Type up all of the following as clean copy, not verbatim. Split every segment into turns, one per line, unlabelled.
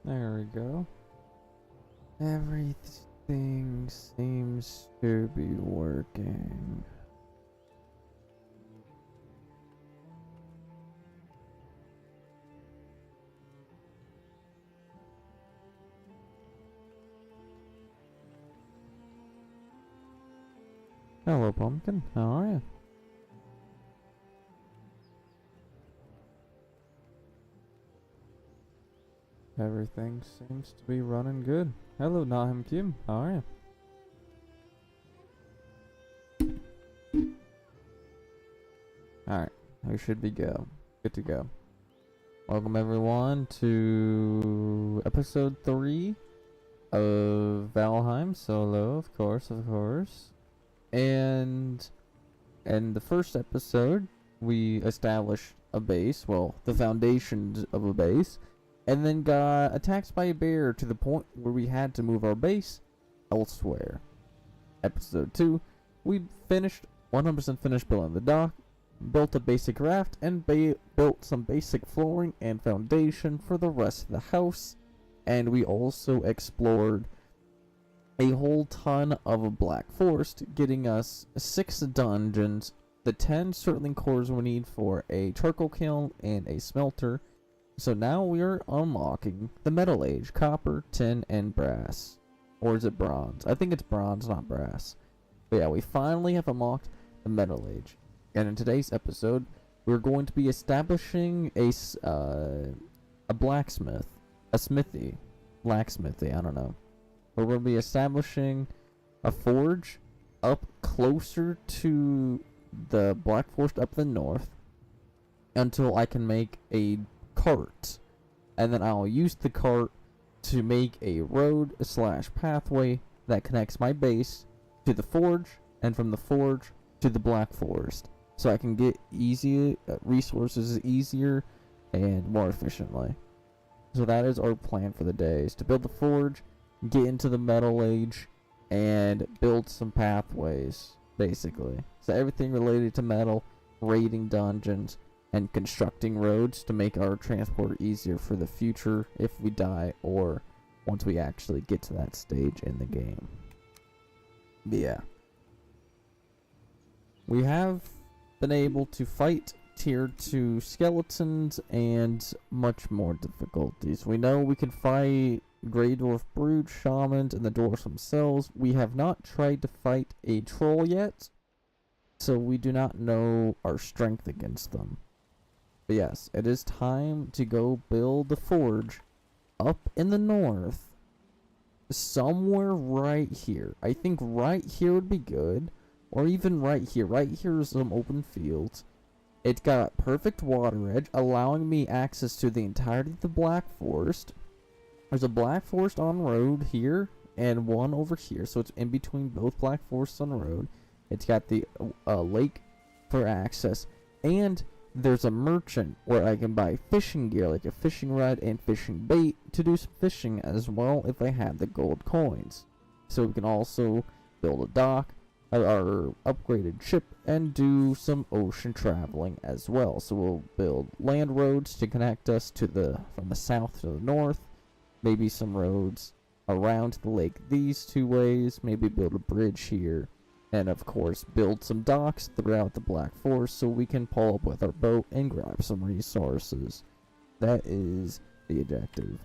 There we go. Everything seems to be working. Hello, Pumpkin. How are you? Everything seems to be running good. Hello, Nahim Kim. How are you? Alright, we should be good to go. Welcome everyone to episode 3 of Valheim Solo, of course. And in the first episode, we established a base, well, the foundations of a base, and then got attacked by a bear to the point where we had to move our base elsewhere. Episode 2, we 100% finished building the dock, built a basic raft, and built some basic flooring and foundation for the rest of the house. And we also explored a whole ton of a black forest, getting us 6 dungeons, the 10 sterling cores we need for a charcoal kiln and a smelter. So now we are unlocking the Metal Age, copper, tin, and brass. Or is it bronze? I think it's bronze, not brass. But yeah, we finally have unlocked the Metal Age. And in today's episode, we're going to be establishing a blacksmith, a smithy, blacksmithy, I don't know. We're going to be establishing a forge up closer to the Black Forest up the north until I can make a cart, and then I'll use the cart to make a road / pathway that connects my base to the forge, and from the forge to the Black Forest, so I can get resources easier and more efficiently. So that is our plan for the day, is to build the forge, get into the Metal Age, and build some pathways, basically. So everything related to metal, raiding dungeons, and constructing roads to make our transport easier for the future if we die or once we actually get to that stage in the game. But yeah. We have been able to fight tier 2 skeletons and much more difficulties. We know we can fight Grey Dwarf Brood, Shamans, and the dwarves themselves. We have not tried to fight a troll yet, so we do not know our strength against them. But yes, it is time to go build the forge up in the north. Somewhere right here. I think right here would be good. Or even right here. Right here is some open fields. It's got perfect water edge, allowing me access to the entirety of the Black Forest. There's a Black Forest on road here, and one over here. So it's in between both Black Forests on the road. It's got the lake for access. And there's a merchant where I can buy fishing gear, like a fishing rod and fishing bait, to do some fishing as well if I have the gold coins. So we can also build a dock, our upgraded ship, and do some ocean traveling as well. So we'll build land roads to connect us to from the south to the north, maybe some roads around the lake these 2 ways, maybe build a bridge here. And of course, build some docks throughout the Black Forest so we can pull up with our boat and grab some resources. That is the objective.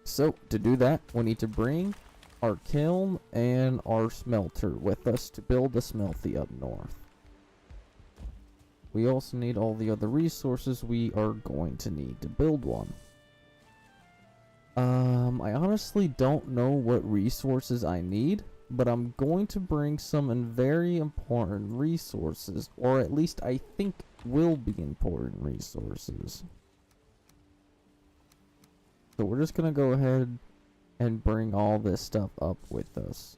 So, to do that, we need to bring our kiln and our smelter with us to build the smelthy up north. We also need all the other resources we are going to need to build one. I honestly don't know what resources I need, but I'm going to bring some very important resources, or at least I think will be important resources. So we're just gonna go ahead and bring all this stuff up with us.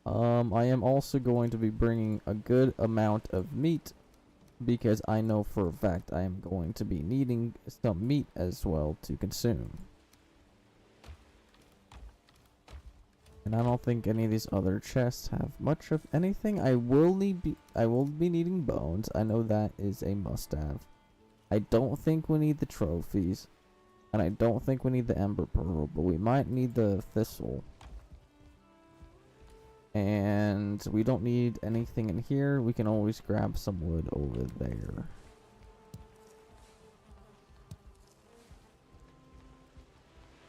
I am also going to be bringing a good amount of meat, because I know for a fact I am going to be needing some meat as well to consume. And I don't think any of these other chests have much of anything. I will be needing bones. I know that is a must-have. I don't think we need the trophies. And I don't think we need the Ember Pearl, but we might need the Thistle. And we don't need anything in here. We can always grab some wood over there.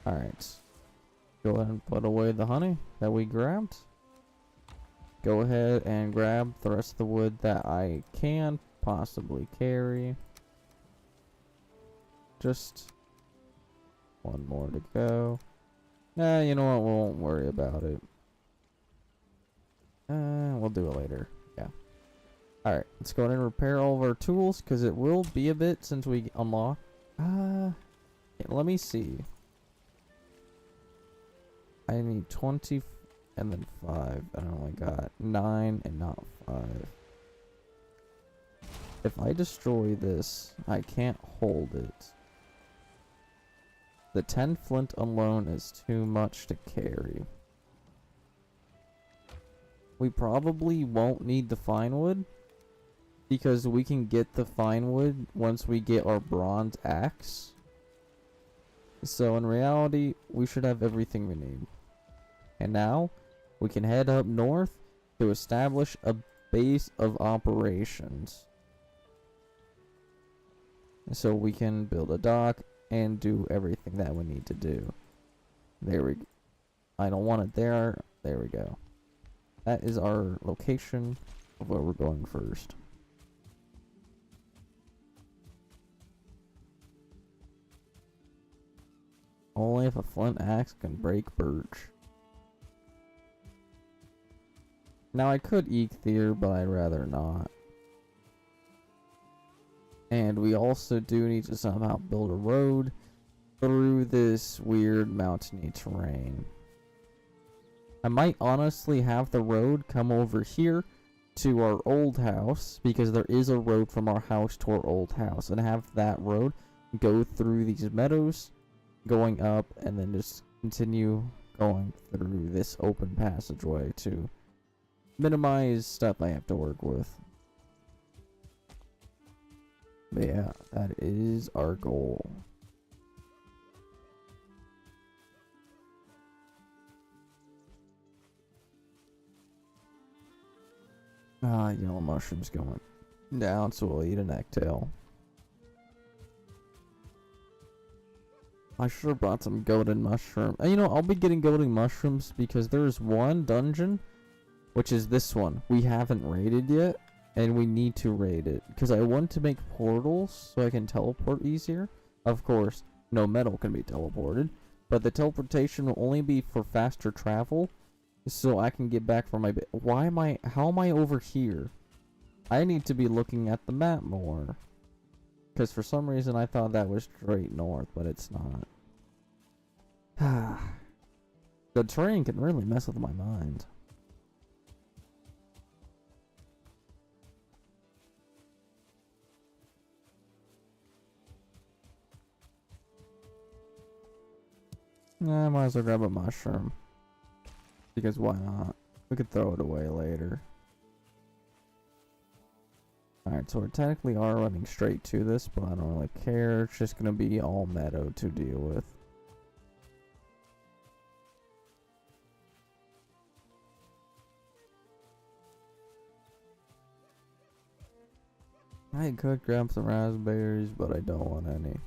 Alright. Go ahead and put away the honey that we grabbed. Go ahead and grab the rest of the wood that I can possibly carry. Just one more to go. Nah, you know what? We won't worry about it. We'll do it later. Yeah. Alright, let's go ahead and repair all of our tools, because it will be a bit since we unlock. Let me see. I need 20 and then 5. I only got 9 and not 5. If I destroy this, I can't hold it. The 10 flint alone is too much to carry. We probably won't need the fine wood, because we can get the fine wood once we get our bronze axe. So in reality, we should have everything we need. And now, we can head up north to establish a base of operations. So we can build a dock and do everything that we need to do. There we go. I don't want it there. There we go. That is our location of where we're going first. Only if a flint axe can break birch. Now I could Eikthyr, but I'd rather not. And we also do need to somehow build a road through this weird mountainy terrain. I might honestly have the road come over here to our old house, because there is a road from our house to our old house, and have that road go through these meadows, going up, and then just continue going through this open passageway to minimize stuff I have to work with. But yeah, that is our goal. Yellow mushrooms going down, so we'll eat a necktail. I should have brought some golden mushroom. And you know, I'll be getting golden mushrooms because there's one dungeon, which is this one, we haven't raided yet, and we need to raid it. Because I want to make portals so I can teleport easier. Of course, no metal can be teleported, but the teleportation will only be for faster travel, so I can get back from my bit. How am I over here? I need to be looking at the map more. Because for some reason I thought that was straight north, but it's not. The terrain can really mess with my mind. I might as well grab a mushroom. Because why not? We could throw it away later. Alright, so we technically are running straight to this, but I don't really care. It's just gonna be all meadow to deal with. I could grab some raspberries, but I don't want any.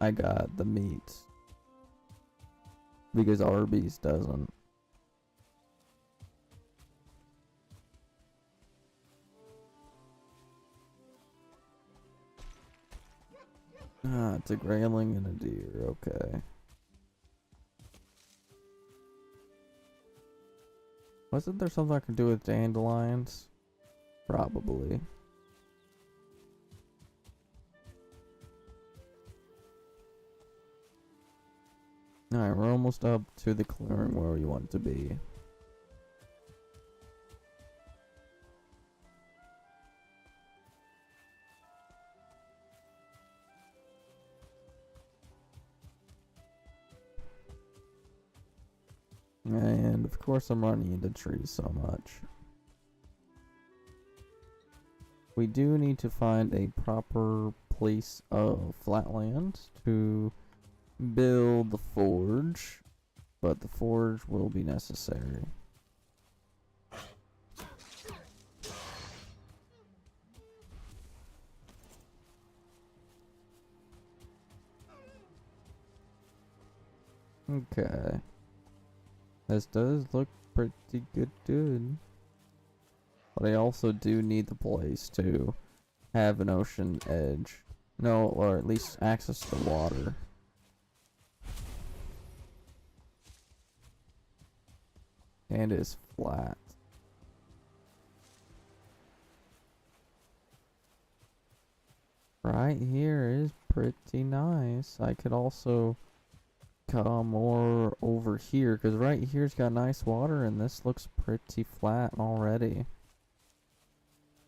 I got the meats. Because Arby's doesn't. It's a grayling and a deer, okay. Wasn't there something I could do with dandelions? Probably. Alright, we're almost up to the clearing where we want to be. And of course I'm running into trees so much. We do need to find a proper piece of flat land to build the forge, but the forge will be necessary. Okay. This does look pretty good. But I also do need the place to have an ocean edge. No, or at least access to water. And it's flat. Right here is pretty nice. I could also come more over here, because right here's got nice water and this looks pretty flat already.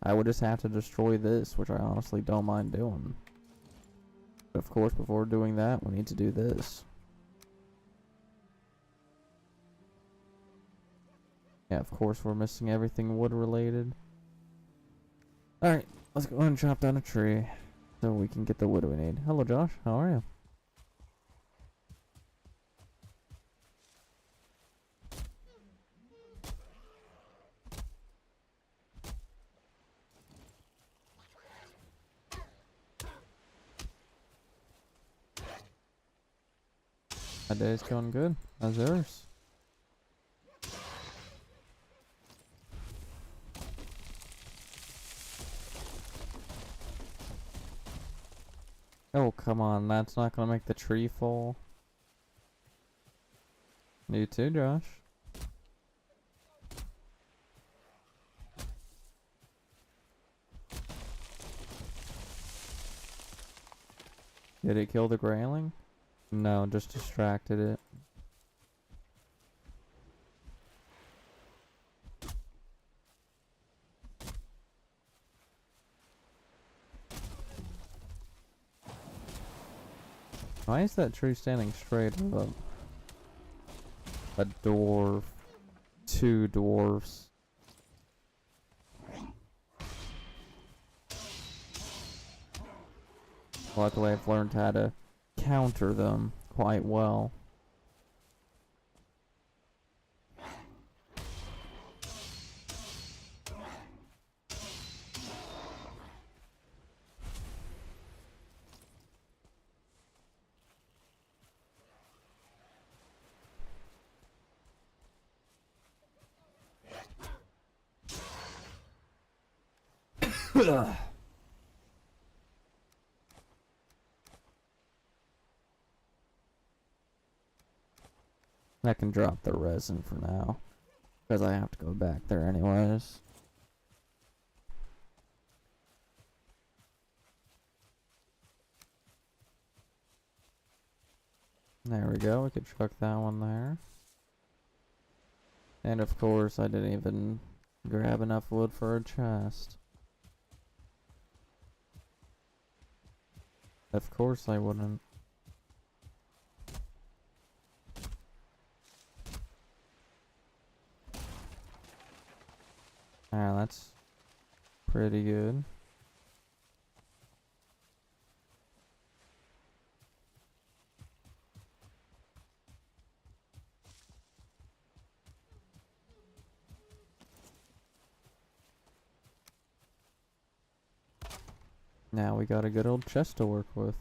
I would just have to destroy this, which I honestly don't mind doing. But of course, before doing that, we need to do this. Yeah, of course, we're missing everything wood related. Alright, let's go ahead and chop down a tree so we can get the wood we need. Hello, Josh. How are you? My day's going good. How's yours? Oh, come on. That's not gonna make the tree fall. You too, Josh. Did it kill the grayling? No, just distracted it. Why is that tree standing straight up? A dwarf. Two dwarfs. Luckily, I've learned how to counter them quite well. I can drop the resin for now, because I have to go back there anyways. There we go, we could chuck that one there. And of course, I didn't even grab enough wood for a chest. Of course I wouldn't. Ah, that's pretty good. Now we got a good old chest to work with.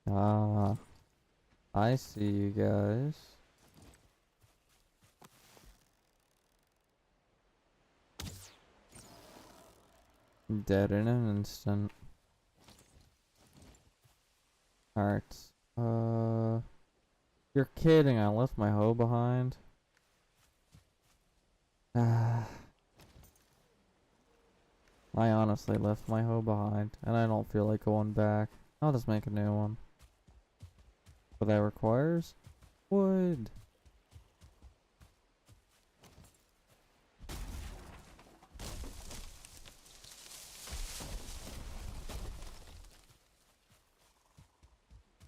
Ah, I see you guys. Dead in an instant. Alright. You're kidding, I left my hoe behind. Ah. I honestly left my hoe behind, and I don't feel like going back. I'll just make a new one. But that requires wood.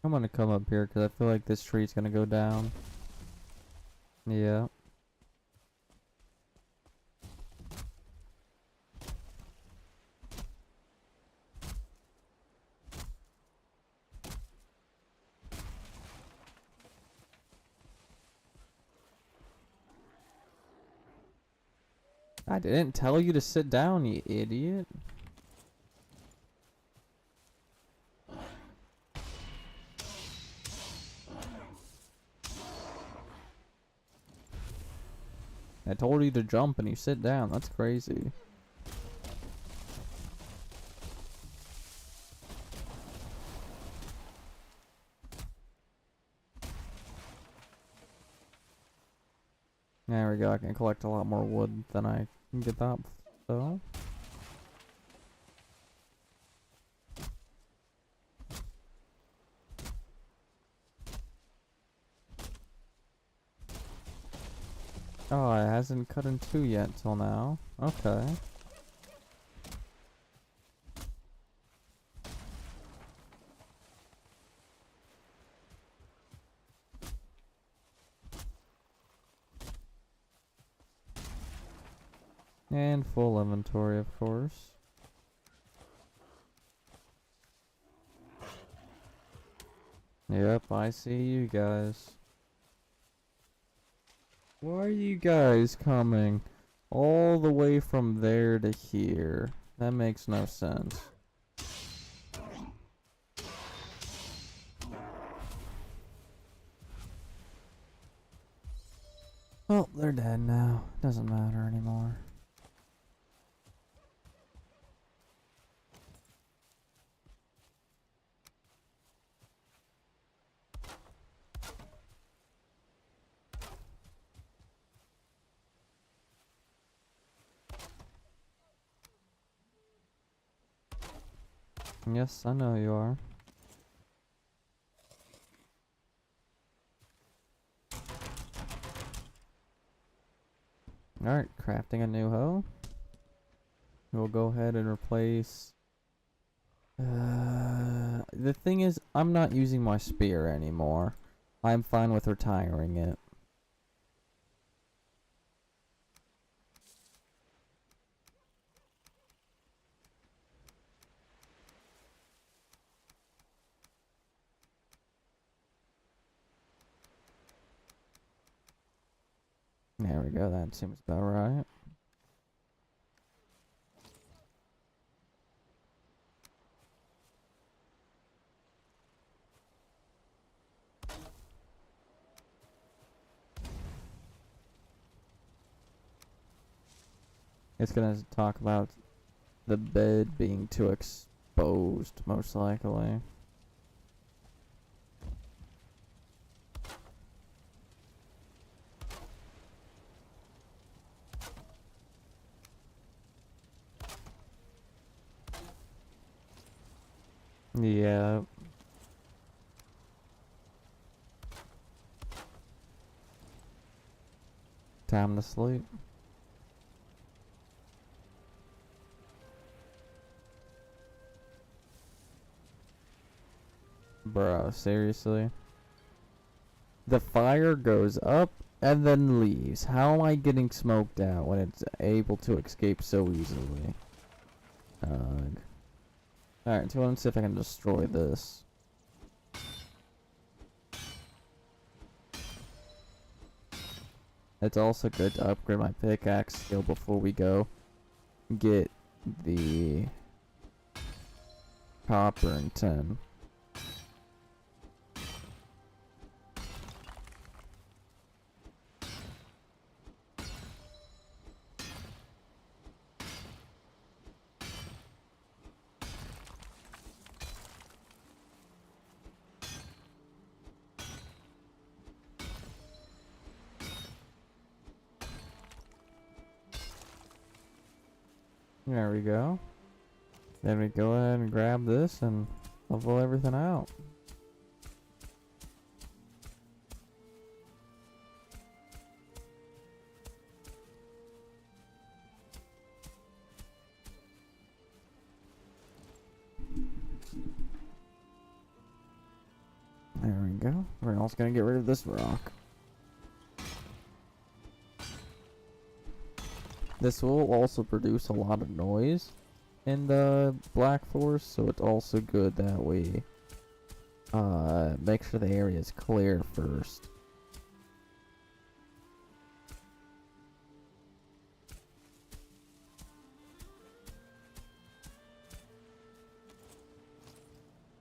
I'm gonna come up here because I feel like this tree's gonna go down. Yeah. I didn't tell you to sit down, you idiot. I told you to jump and you sit down. That's crazy. There we go. I can collect a lot more wood than I can get up, so. Oh, it hasn't cut in two yet till now. Okay. And full inventory, of course. Yep, I see you guys. Why are you guys coming all the way from there to here? That makes no sense. Well, they're dead now. Doesn't matter anymore. Yes, I know you are. Alright, crafting a new hoe. We'll go ahead and replace... the thing is, I'm not using my spear anymore. I'm fine with retiring it. There we go, that seems about right. It's gonna talk about the bed being too exposed, most likely. Yeah. Time to sleep. Bro, seriously? The fire goes up and then leaves. How am I getting smoked out when it's able to escape so easily? Alright, so let's see if I can destroy this. It's also good to upgrade my pickaxe skill before we go get the copper and tin. There we go. Then we go ahead and grab this and level everything out. go. We're also gonna get rid of this rock. This will also produce a lot of noise in the Black Forest, so it's also good that we make sure the area is clear first.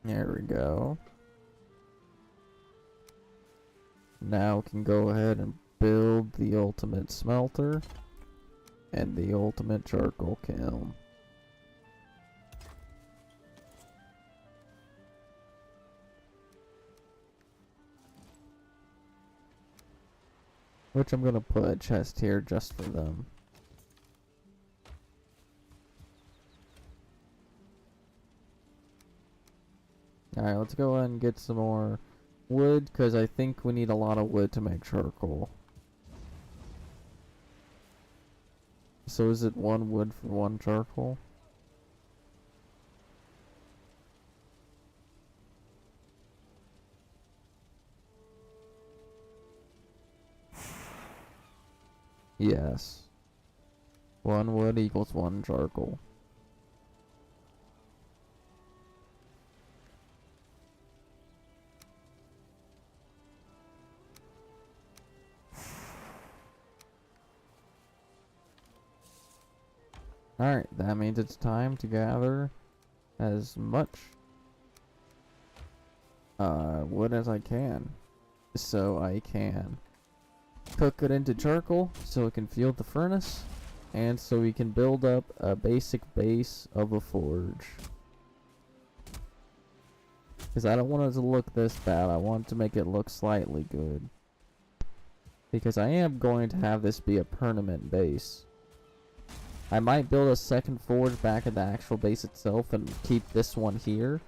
There we go. Now we can go ahead and build the ultimate smelter and the ultimate charcoal kiln. Which I'm gonna put a chest here just for them. Alright, let's go ahead and get some more wood, because I think we need a lot of wood to make charcoal. So is it 1 wood for 1 charcoal? Yes. 1 wood equals 1 charcoal. Alright, that means it's time to gather as much wood as I can, so I can cook it into charcoal so it can fuel the furnace, and so we can build up a basic base of a forge. Because I don't want it to look this bad, I want to make it look slightly good. Because I am going to have this be a permanent base. I might build a second forge back at the actual base itself and keep this one here.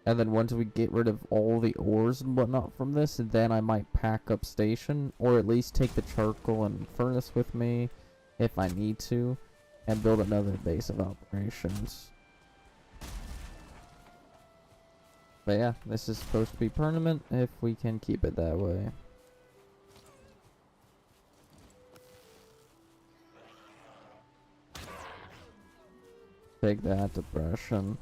And then once we get rid of all the ores and whatnot from this, then I might pack up station, or at least take the charcoal and furnace with me if I need to, and build another base of operations. But yeah, this is supposed to be permanent if we can keep it that way. Take that, depression.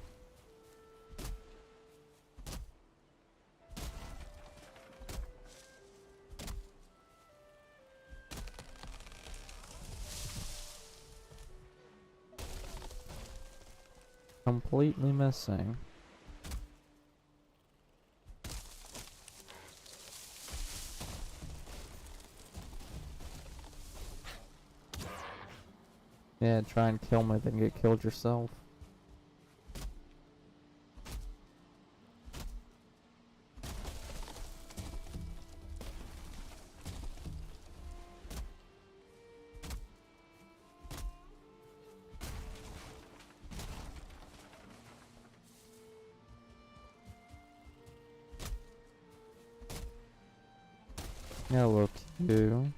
Completely missing. Yeah, try and kill me, then get killed yourself. Yeah, look, you.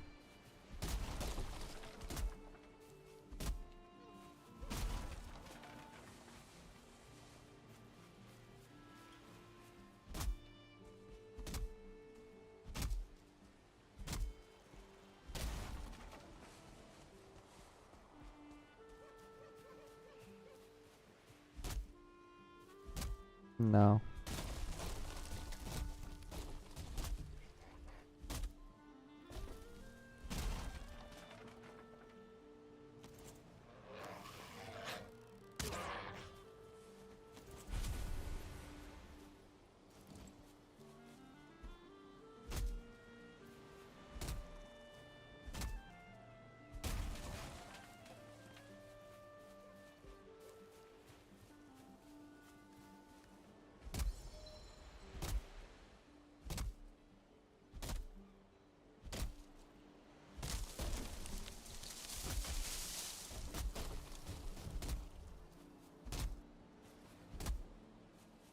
No.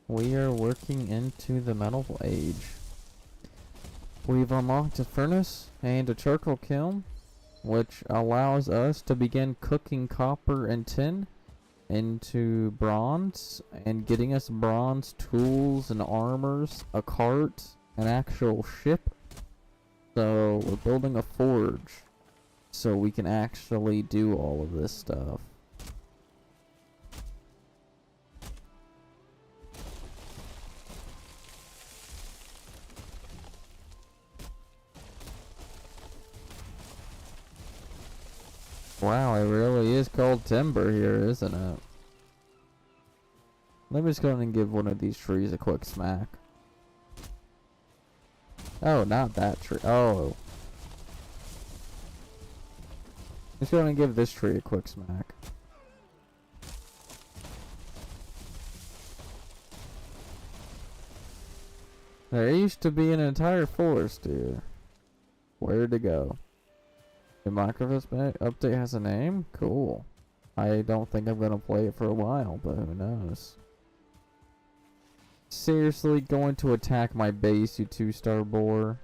We are working into the Metal Age. We've unlocked a furnace and a charcoal kiln, which allows us to begin cooking copper and tin, into bronze and getting us bronze tools and armors, a cart, an actual ship. So we're building a forge so we can actually do all of this stuff. Wow, it really is called timber here, isn't it? Let me just go ahead and give one of these trees a quick smack. Oh, not that tree. Oh. Let's go ahead and give this tree a quick smack. There used to be an entire forest here. Where'd it go? The Minecraft update has a name? Cool. I don't think I'm gonna play it for a while, but who knows. Seriously going to attack my base, you 2-star boar?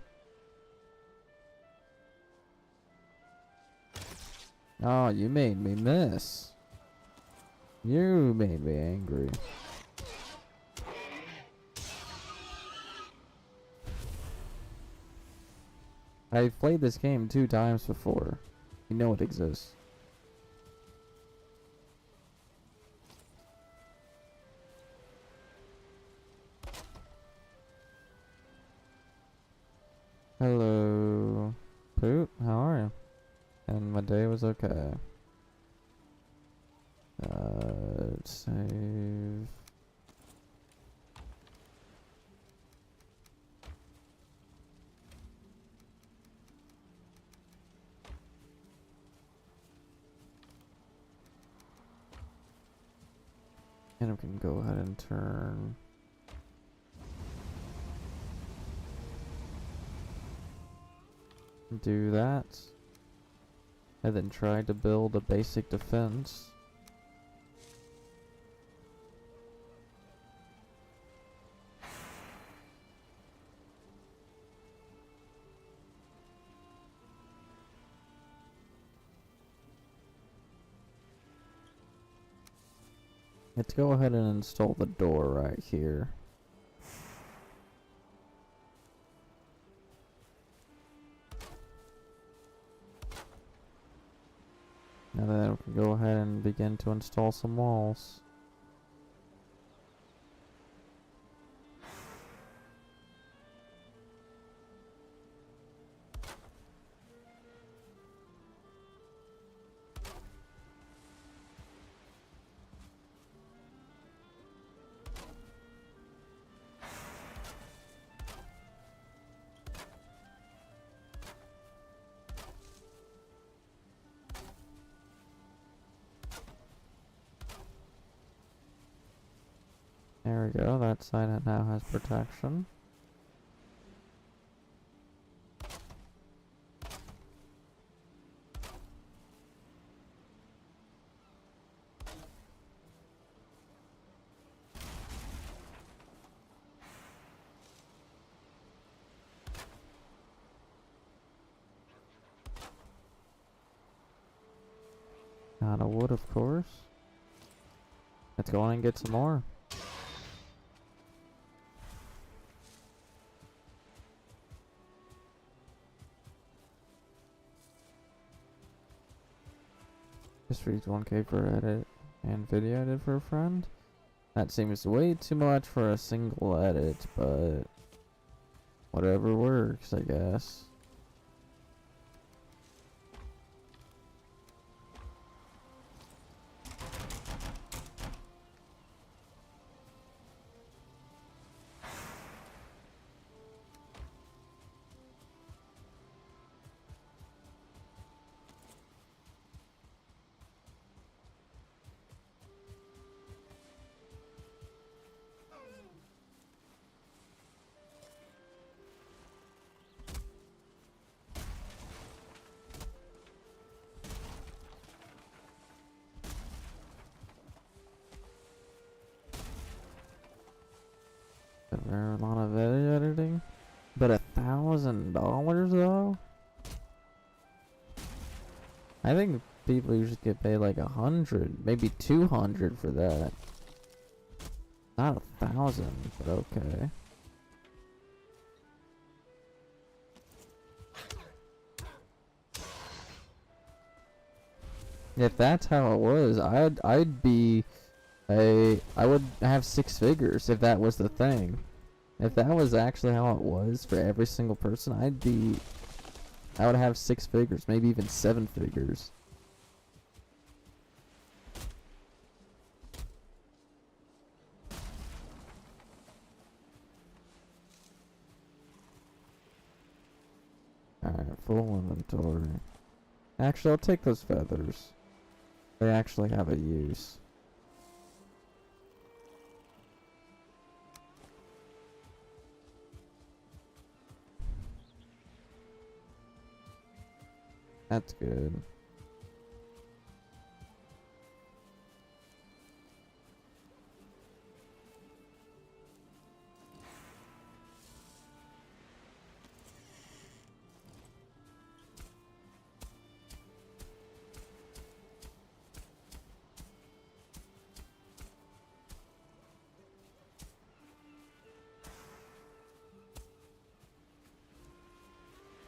Oh, you made me miss. You made me angry. I've played this game 2 times before. You know it exists. Hello. Poot, how are you? And my day was okay. Save. And we can go ahead and turn. Do that. And then try to build a basic defense. Let's go ahead and install the door right here. Now then we can go ahead and begin to install some walls. There we go, that side now has protection. Out of wood, of course. Let's go on and get some more. Just reads 1K for edit and video edit for a friend. That seems way too much for a single edit, but whatever works, I guess. There a lot of video editing, but $1,000 though. I think people usually get paid like 100, maybe 200 for that. Not 1,000, but okay. If that's how it was, I would have 6 figures if that was the thing. If that was actually how it was for every single person, I would have 6 figures, maybe even 7 figures. Alright, full inventory. Actually, I'll take those feathers. They actually have a use. That's good.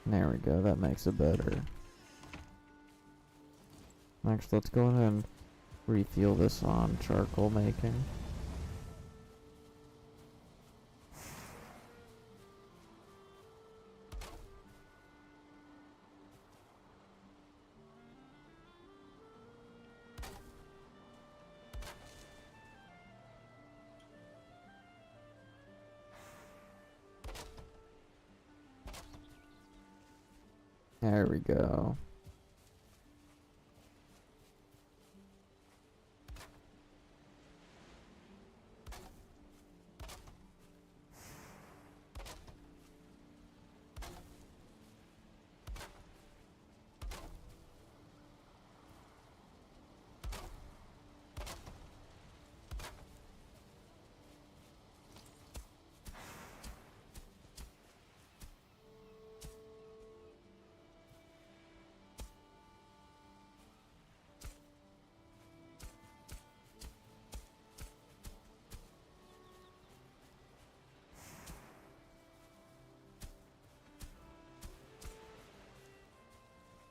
There we go, that makes it better. Next, let's go ahead and refuel this on charcoal making. There we go.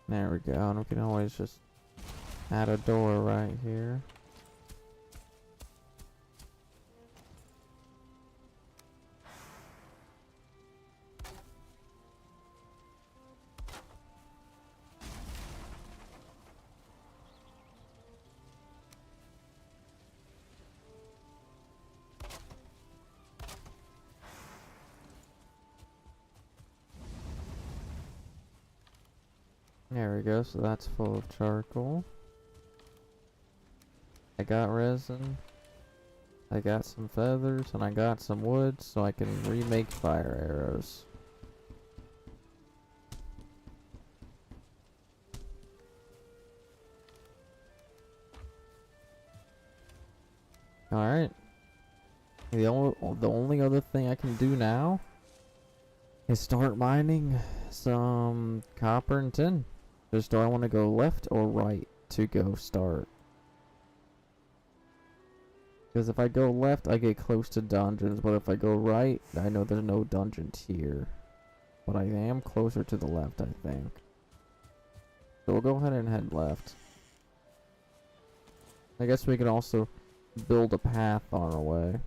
There we go, and we can always just add a door right here. There we go, so that's full of charcoal. I got resin. I got some feathers, and I got some wood, so I can remake fire arrows. Alright. The only other thing I can do now is start mining some copper and tin. Just do I want to go left or right to go start? Because if I go left, I get close to dungeons, but if I go right, I know there's no dungeons here. But I am closer to the left, I think. So we'll go ahead and head left. I guess we can also build a path on our way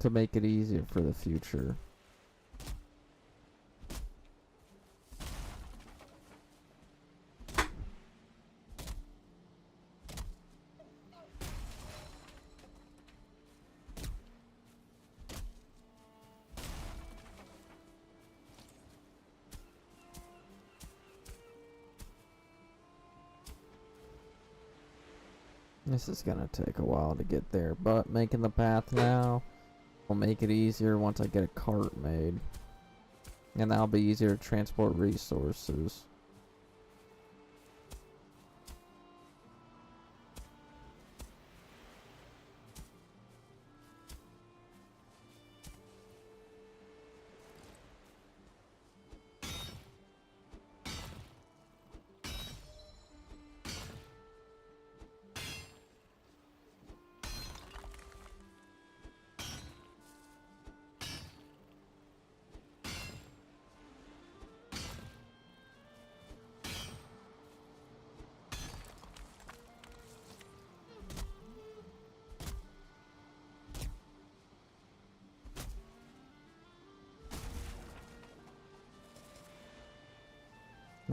to make it easier for the future. This is gonna take a while to get there, but making the path now will make it easier once I get a cart made. And that'll be easier to transport resources.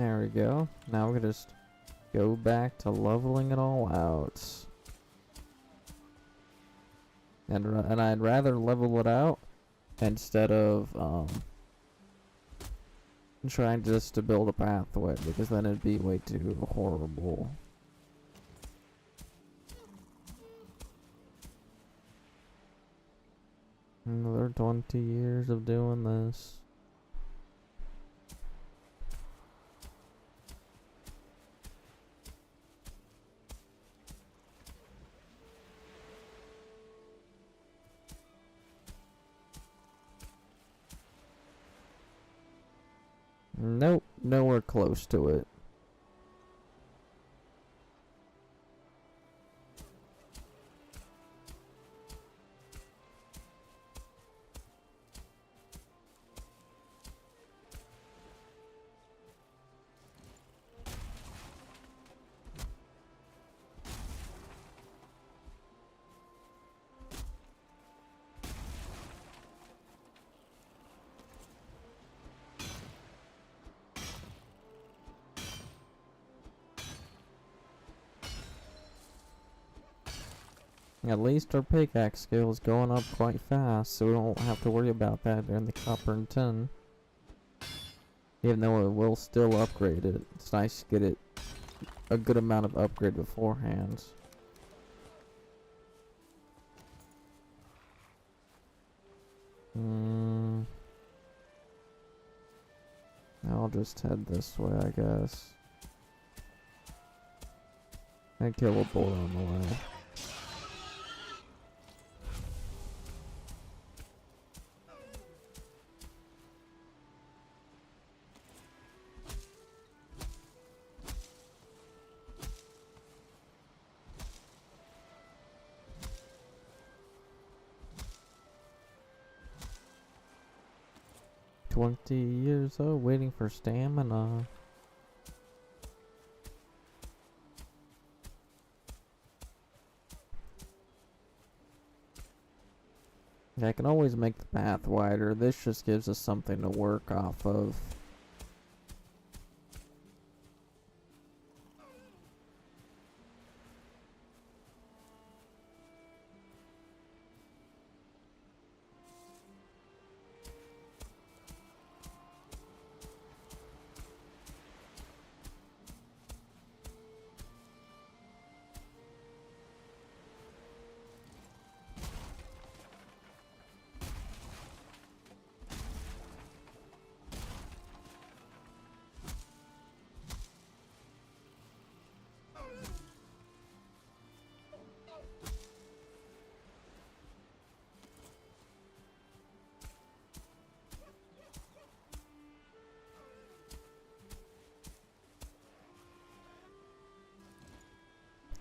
There we go. Now we can just go back to leveling it all out. And I'd rather level it out instead of trying just to build a pathway, because then it'd be way too horrible. Another 20 years of doing this. Nope, nowhere close to it. At least our pickaxe skill is going up quite fast, so we don't have to worry about that during the copper and tin. Even though it will still upgrade it. It's nice to get it a good amount of upgrade beforehand. I'll just head this way, I guess. And kill a boar on the way. $20 old, waiting for stamina. I can always make the path wider. This just gives us something to work off of.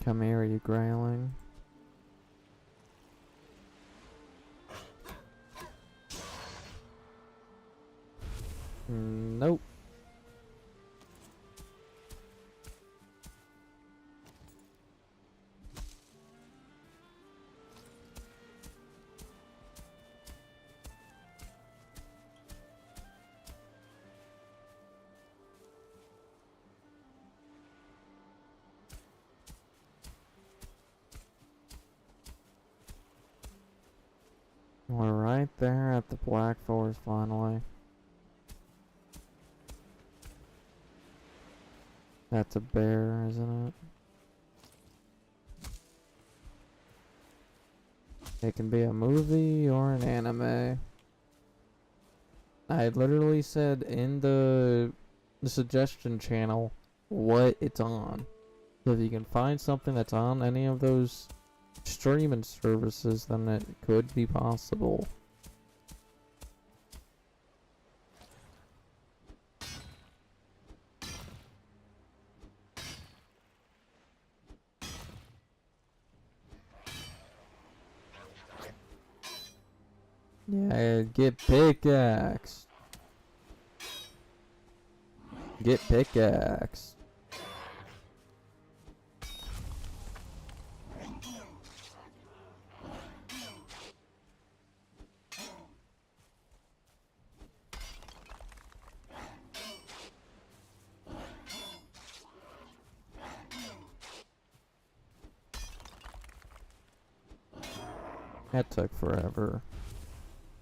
Come here, you growling. Nope. We're right there at the Black Forest finally. That's a bear, isn't it? It can be a movie or an anime. I literally said in the suggestion channel what it's on. So if you can find something that's on any of those streaming services, then it could be possible. Yeah, get pickaxe. Get pickaxe. That took forever.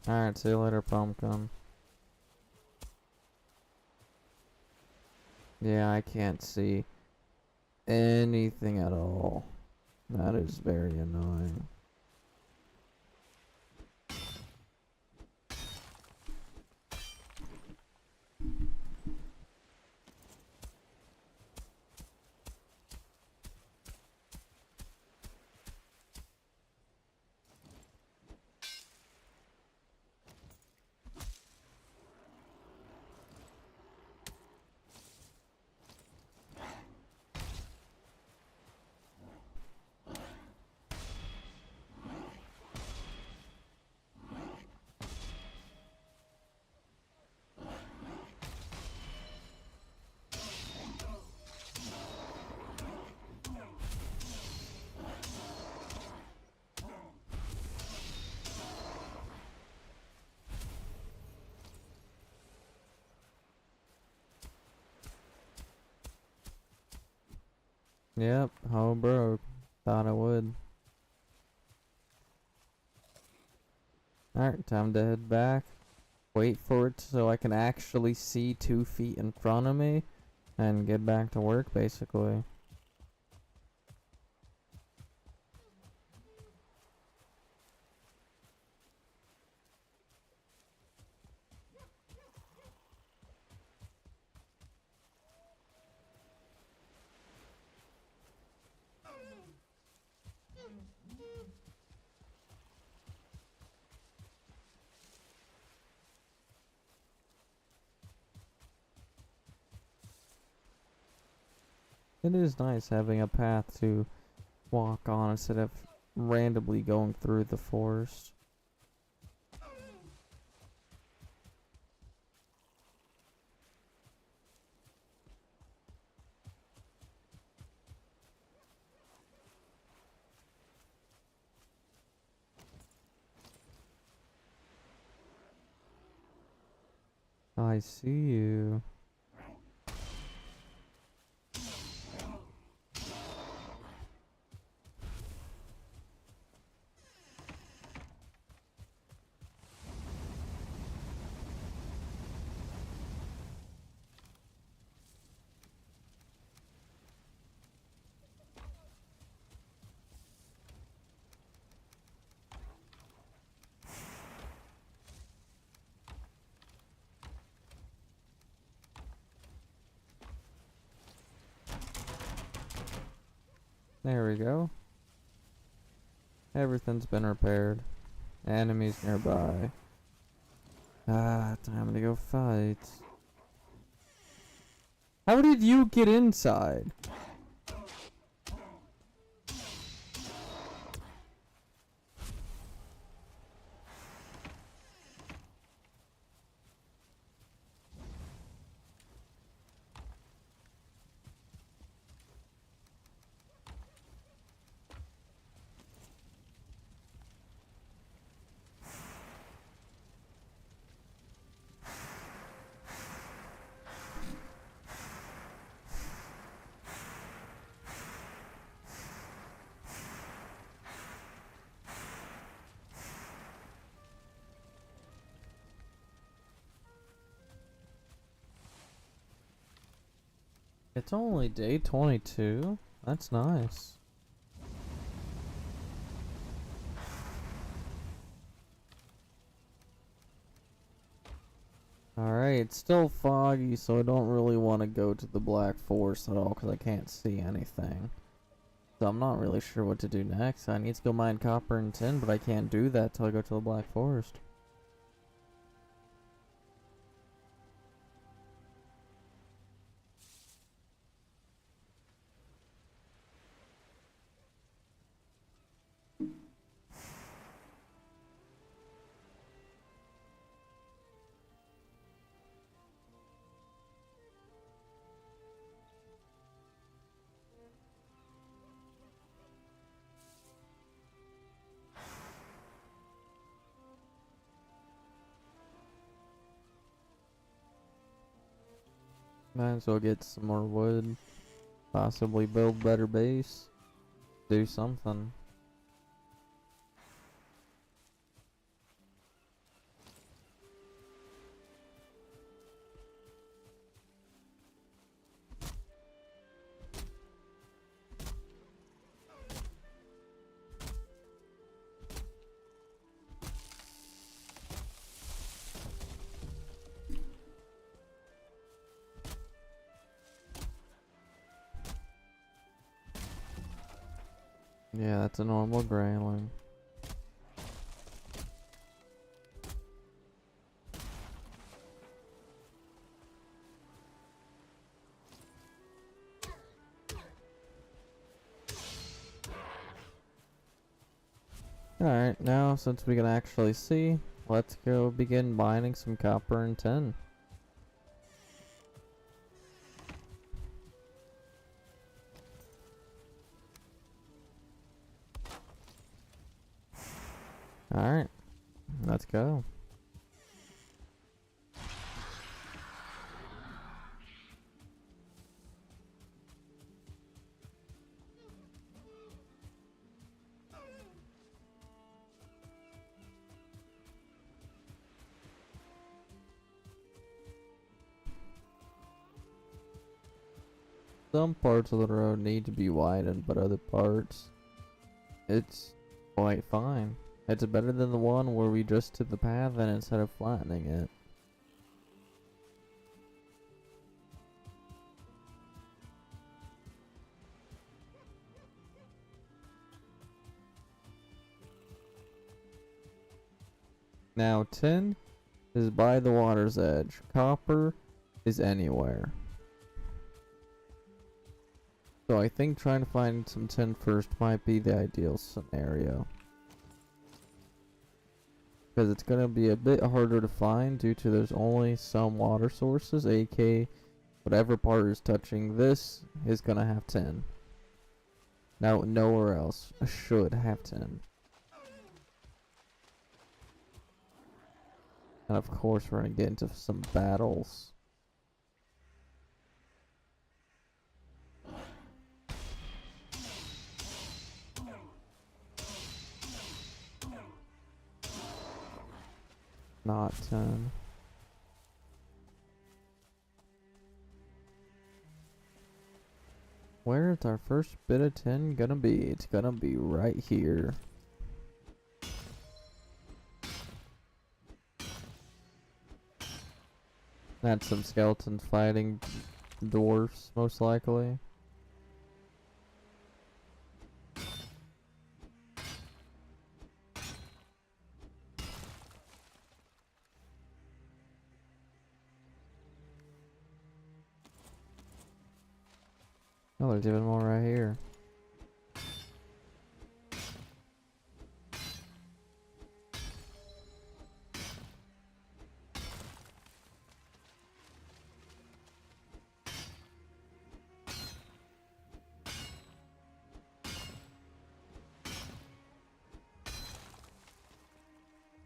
Alright, see you later, pumpkin. Yeah, I can't see anything at all. That is very annoying. Yep, how broke. Thought I would. Alright, time to head back. Wait for it so I can actually see 2 feet in front of me. And get back to work, basically. It is nice having a path to walk on instead of randomly going through the forest. I see you. There we go. Everything's been repaired. Enemies nearby. Ah, time to go fight. How did you get inside? It's only day 22. That's nice. Alright, it's still foggy, so I don't really want to go to the Black Forest at all because I can't see anything. So I'm not really sure what to do next. I need to go mine copper and tin, but I can't do that till I go to the Black Forest. Might as well get some more wood. Possibly build better base. Do something. Yeah, that's a normal grayling. Alright, now since we can actually see, let's go begin mining some copper and tin. Alright, let's go. Some parts of the road need to be widened, but other parts, it's quite fine. It's better than the one where we just took the path and instead of flattening it. Now, tin is by the water's edge. Copper is anywhere. So I think trying to find some tin first might be the ideal scenario. Because it's going to be a bit harder to find due to there's only some water sources, aka whatever part is touching this is going to have tin. Now nowhere else should have tin. And of course we're going to get into some battles. Not tin. Where is our first bit of tin gonna be? It's gonna be right here. That's some skeletons fighting dwarfs, most likely. Oh, there's even more right here.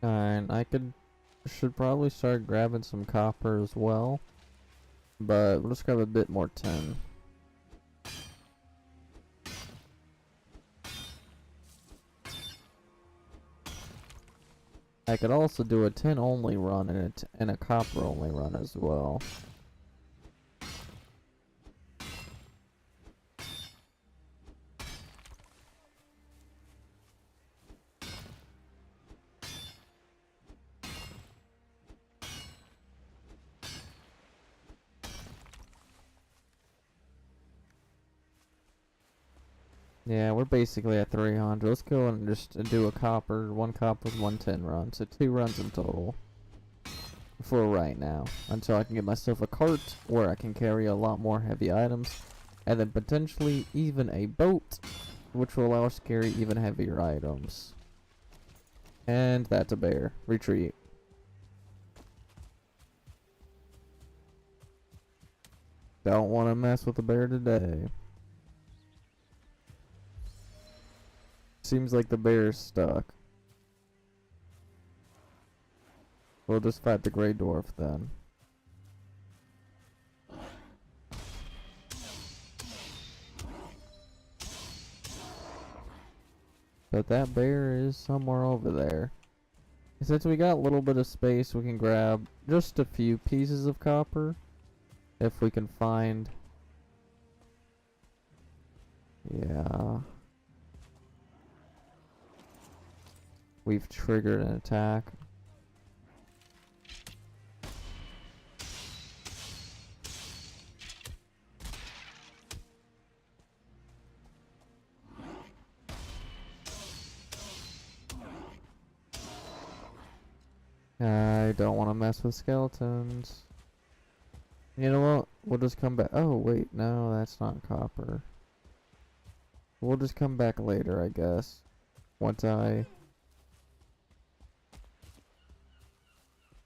And should probably start grabbing some copper as well. But we'll just grab a bit more tin. I could also do a tin only run and a copper only run as well. Yeah, we're basically at 300. Let's go and just do a copper, one copper, one tin run. So 2 runs in total. For right now. Until I can get myself a cart where I can carry a lot more heavy items. And then potentially even a boat, which will allow us to carry even heavier items. And that's a bear. Retreat. Don't want to mess with a bear today. Seems like the bear is stuck. We'll just fight the Grey Dwarf then. But that bear is somewhere over there. Since we got a little bit of space, we can grab just a few pieces of copper. If we can find... Yeah. We've triggered an attack. I don't want to mess with skeletons. You know what? We'll just come back. Oh, wait. No, that's not copper. We'll just come back later, I guess. Once I...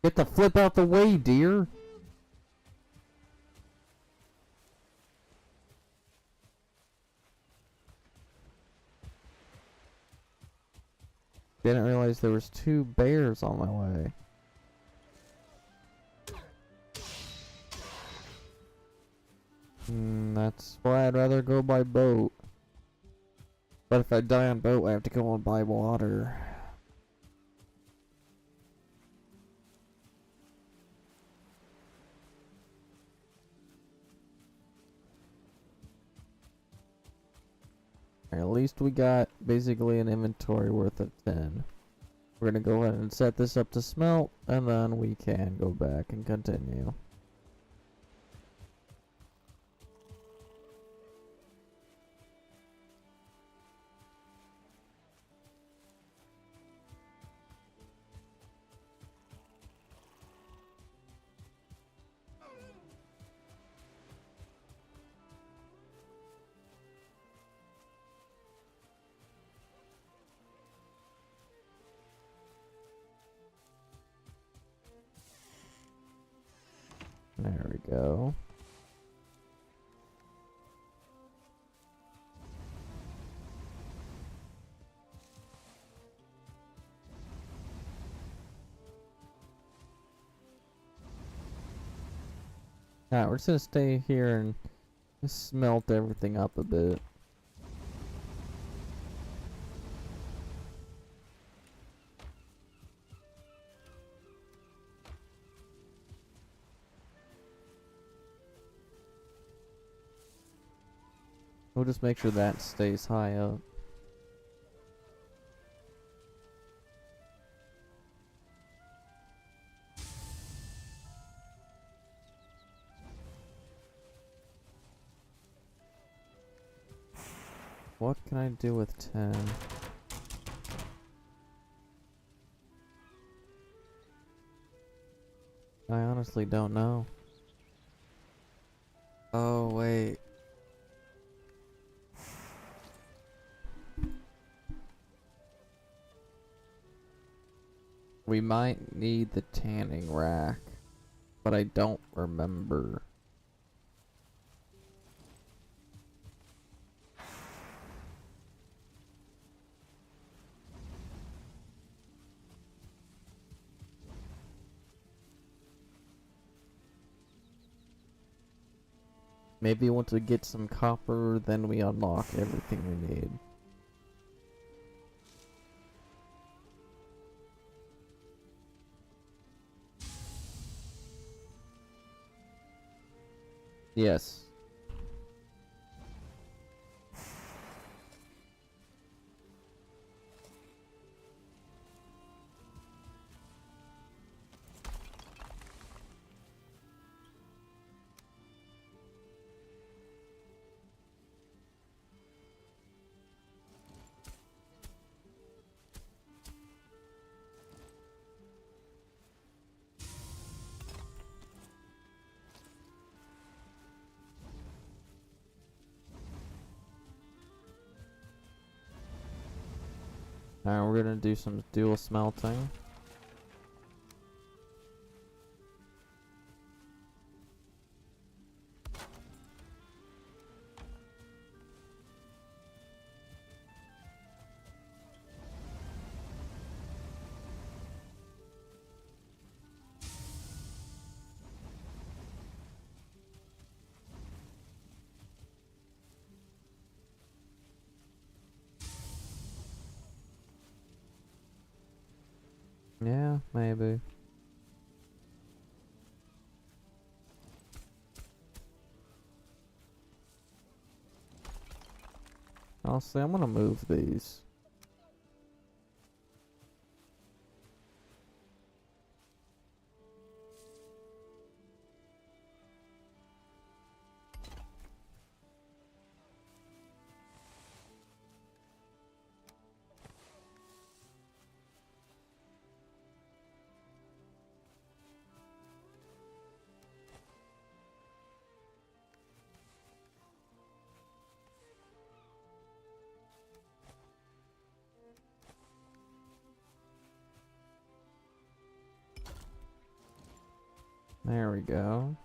Get the flip out the way, dear! Didn't realize there was 2 bears on my way. That's why I'd rather go by boat. But if I die on boat, I have to go on by water. At least we got basically an inventory worth of 10. We're gonna go ahead and set this up to smelt, and then we can go back and continue. There we go. Alright, we're just gonna stay here and smelt everything up a bit. We'll just make sure that stays high up. What can I do with 10? I honestly don't know. Oh, wait. We might need the tanning rack, but I don't remember. Maybe once we get some copper, then we unlock everything we need. Yes. Alright, we're gonna do some dual smelting. Yeah, maybe. Honestly, I'm gonna move these. There we go.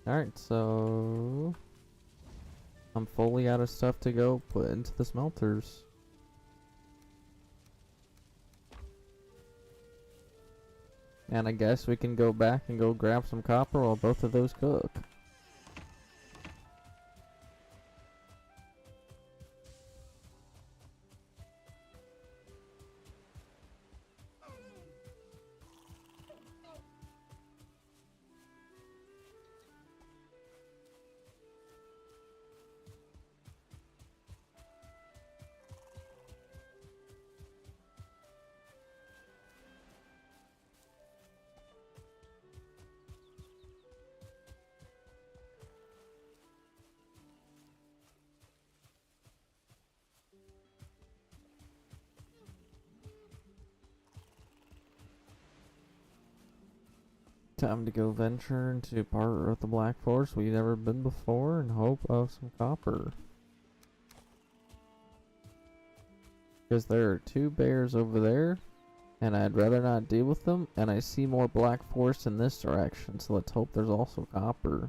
Alright, so I'm fully out of stuff to go put into the smelters. And I guess we can go back and go grab some copper while both of those cook. Time to go venture into part of the Black Forest we've never been before in hope of some copper. Because there are 2 bears over there, and I'd rather not deal with them, and I see more Black Forest in this direction, so let's hope there's also copper.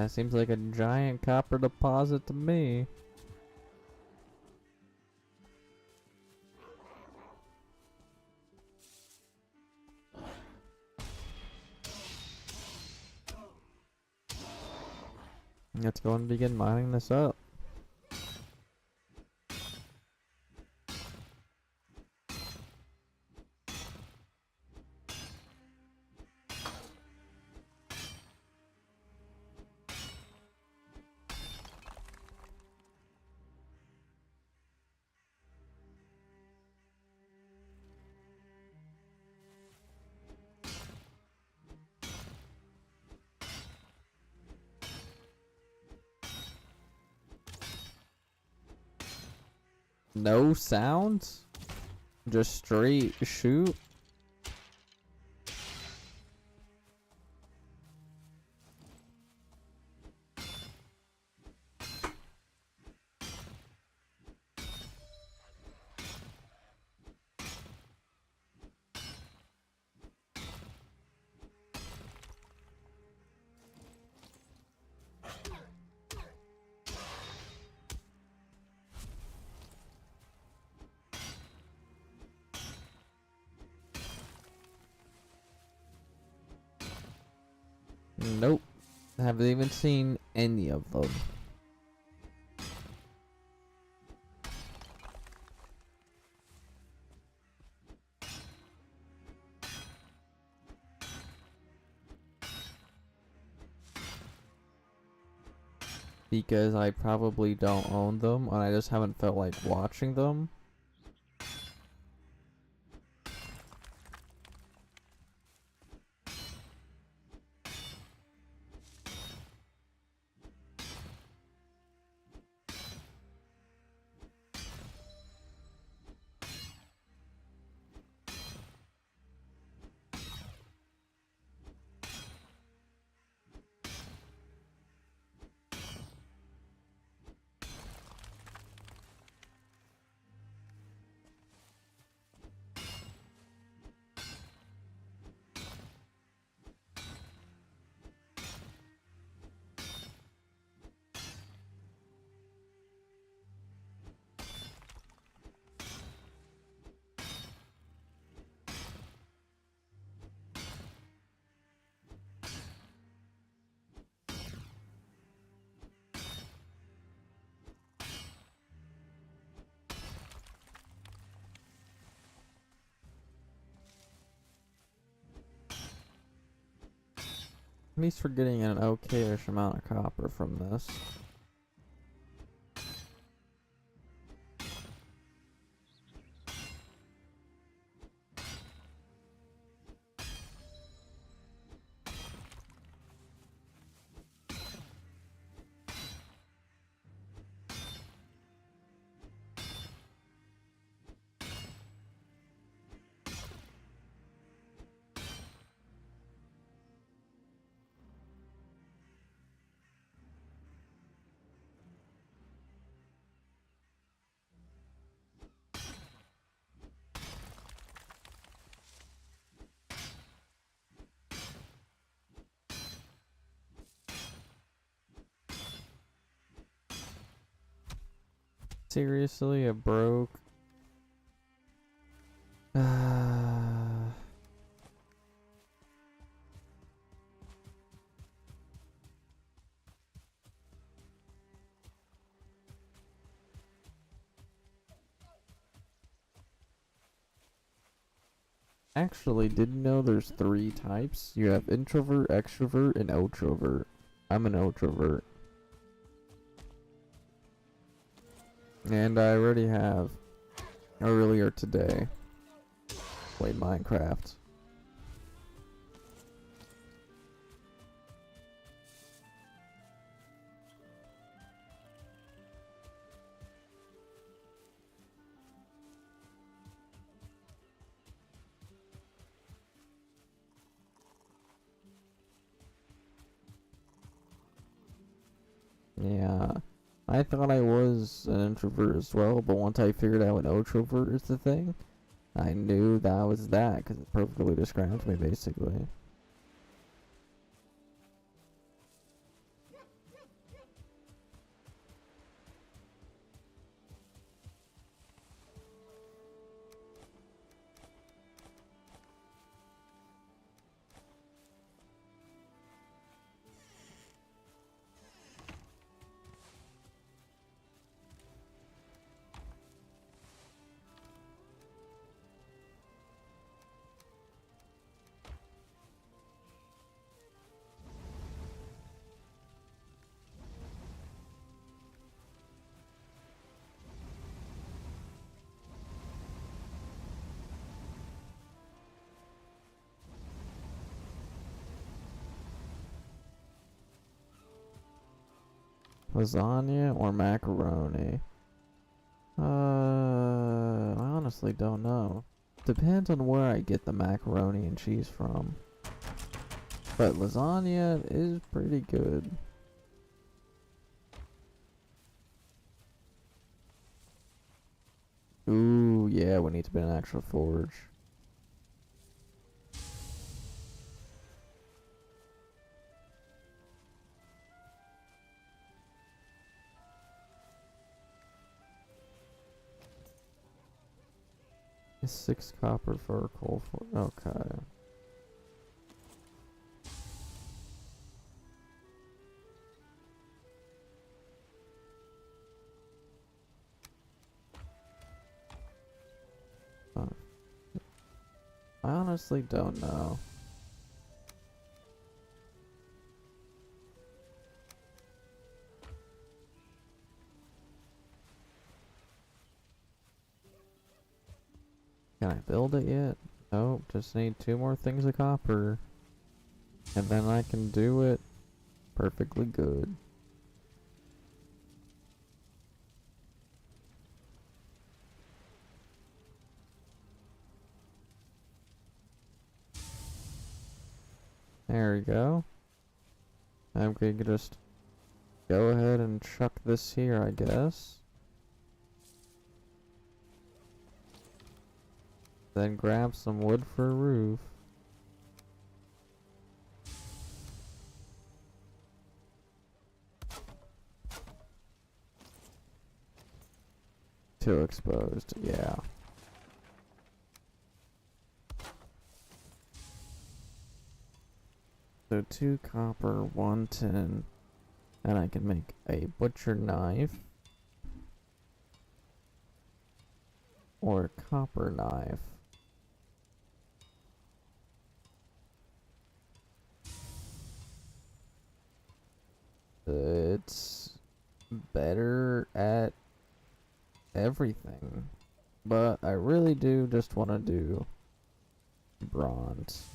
Seems like a giant copper deposit to me. Let's go and begin mining this up. No sounds? Just straight shoot? Nope. Haven't even seen any of them. Because I probably don't own them, and I just haven't felt like watching them. At least we're getting an okayish amount of copper from this. Seriously, it broke. Actually, didn't know there's 3 types. You have introvert, extrovert, and outrovert. I'm an outrovert. And I already have, earlier today, played Minecraft. Yeah, I thought I was an introvert as well, but once I figured out an outrovert is the thing, I knew that was that, because it perfectly describes me, basically. Lasagna or macaroni? I honestly don't know. Depends on where I get the macaroni and cheese from. But lasagna is pretty good. Ooh, yeah, we need to build an actual forge. It's 6 copper for a coal forge. Okay. I honestly don't know. Can I build it yet? Nope, just need 2 more things of copper. And then I can do it perfectly good. There we go. I'm gonna just go ahead and chuck this here, I guess. Then grab some wood for a roof. Too exposed, yeah. So 2 copper, 1 tin, and I can make a butcher knife. Or a copper knife. It's better at everything. But I really do just want to do bronze.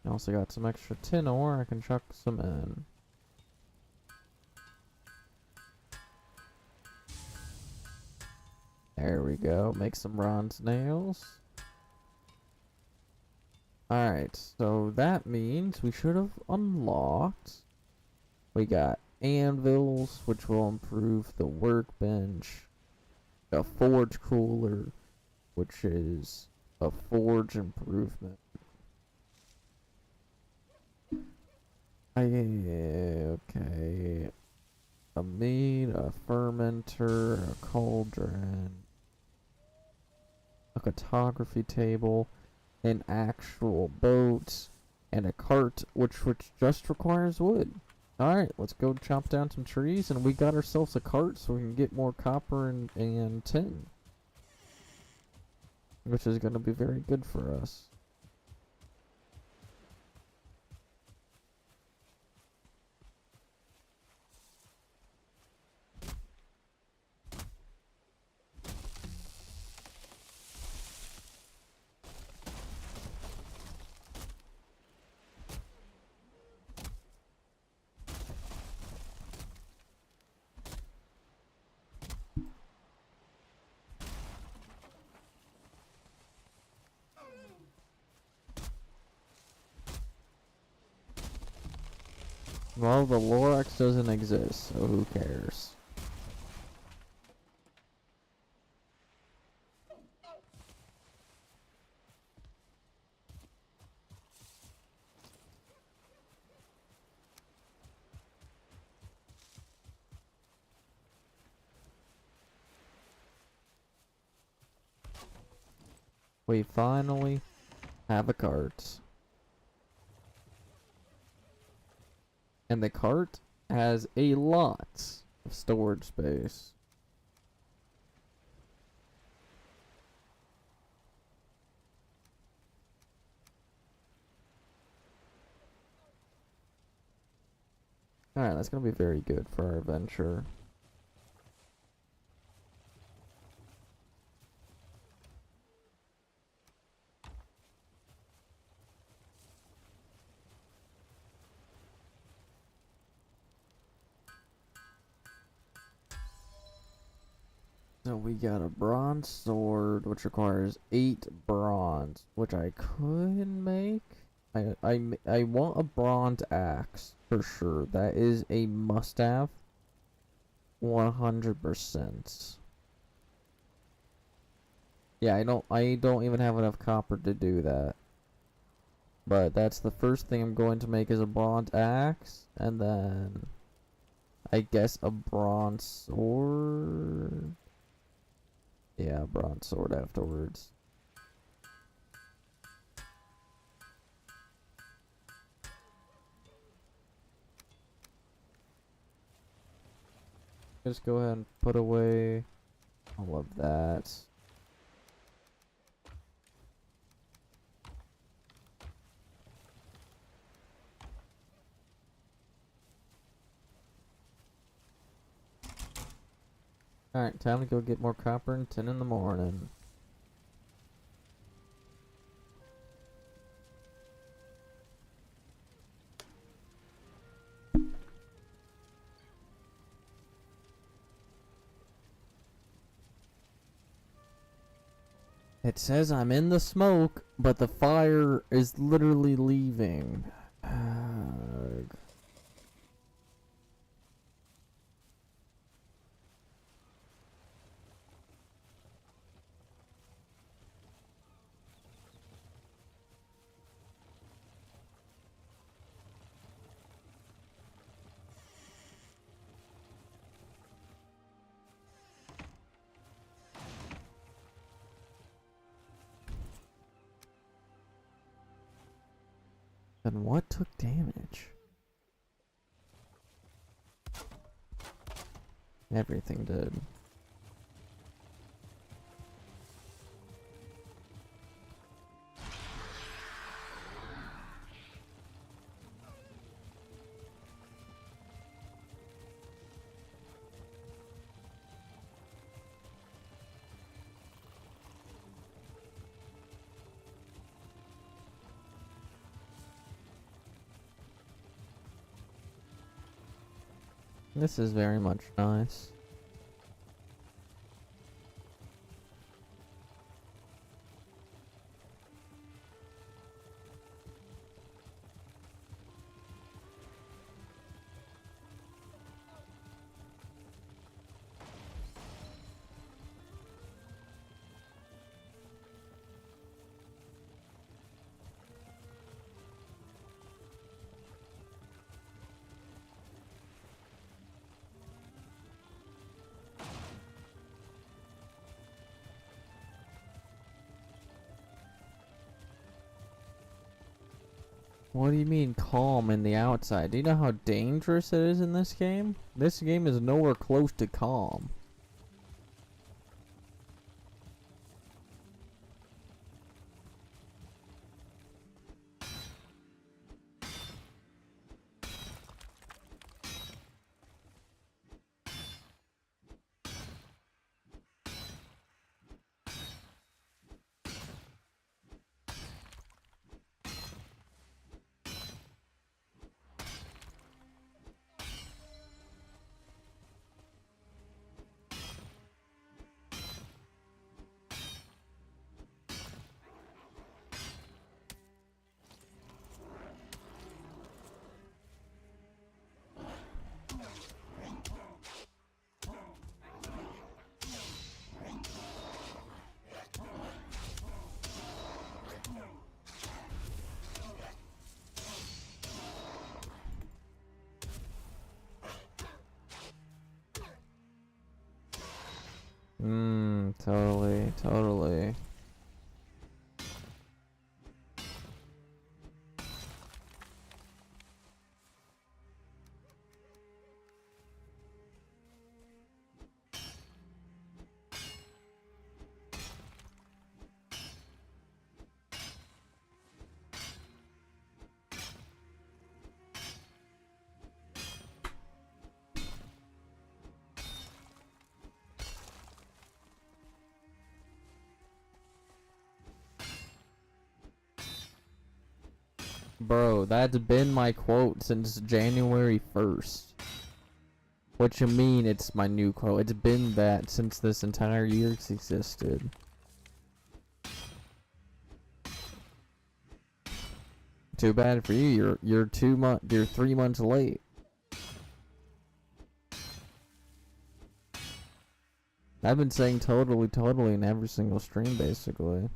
I also got some extra tin ore I can chuck some in. There we go. Make some bronze nails. Alright, so that means we should have unlocked. We got anvils, which will improve the workbench. A forge cooler, which is a forge improvement. Okay. A meat, a fermenter, a cauldron, a photography table, an actual boat, and a cart, which just requires wood. Alright, let's go chop down some trees, and we got ourselves a cart so we can get more copper and tin. Which is going to be very good for us. Well, the Lorax doesn't exist, so who cares? We finally have a cart. And the cart has a lot of storage space. Alright, that's gonna be very good for our adventure. So we got a bronze sword, which requires 8 bronze, which I could make. I want a bronze axe for sure. That is a must-have. 100%. Yeah, I don't even have enough copper to do that. But that's the first thing I'm going to make is a bronze axe, and then I guess a bronze sword. Yeah, bronze sword afterwards. Just go ahead and put away all of that. Alright, time to go get more copper and tin in the morning. It says I'm in the smoke, but the fire is literally leaving. And what took damage? Everything did. This is very much nice. What do you mean calm in the outside? Do you know how dangerous it is in this game? This game is nowhere close to calm. Totally, totally. Bro, that's been my quote since January 1st. What you mean it's my new quote? It's been that since this entire year existed. Too bad for you. You're 3 months late. I've been saying totally, totally in every single stream basically.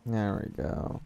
There we go.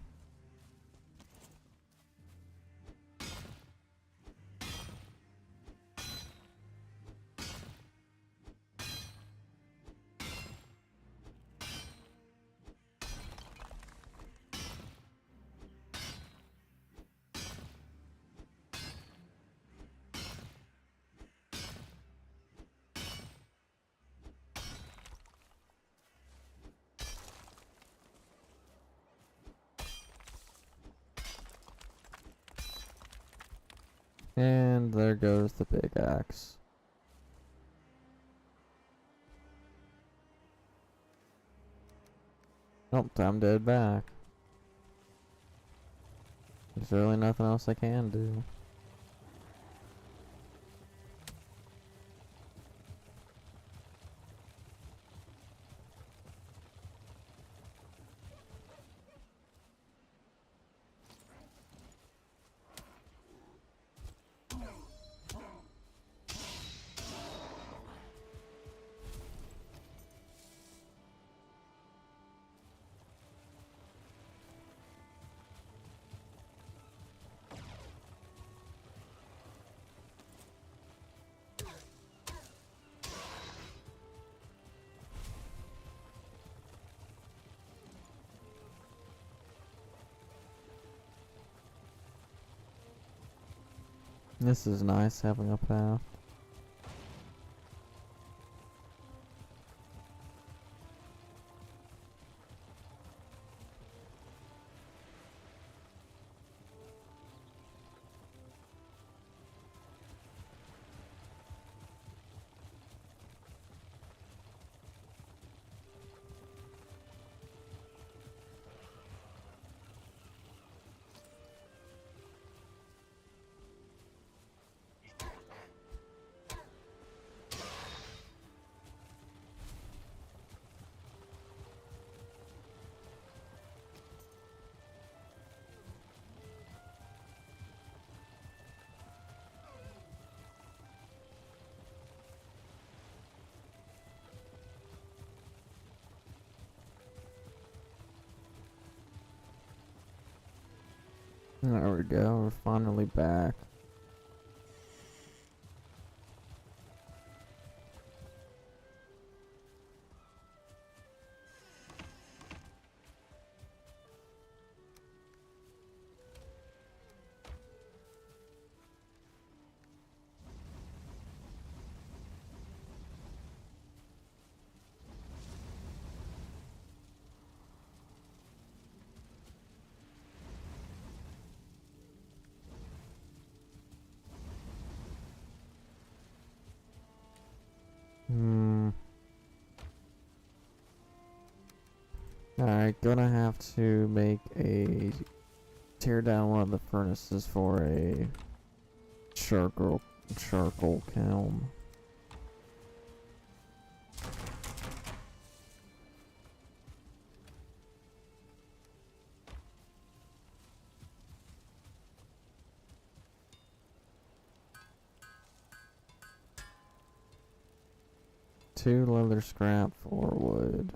And there goes the big axe. Oh, time to head back. There's really nothing else I can do. This is nice having a path. There we go, we're finally back. Alright, gonna have to make a tear down one of the furnaces for a charcoal kiln. Two leather scrap, 4 wood.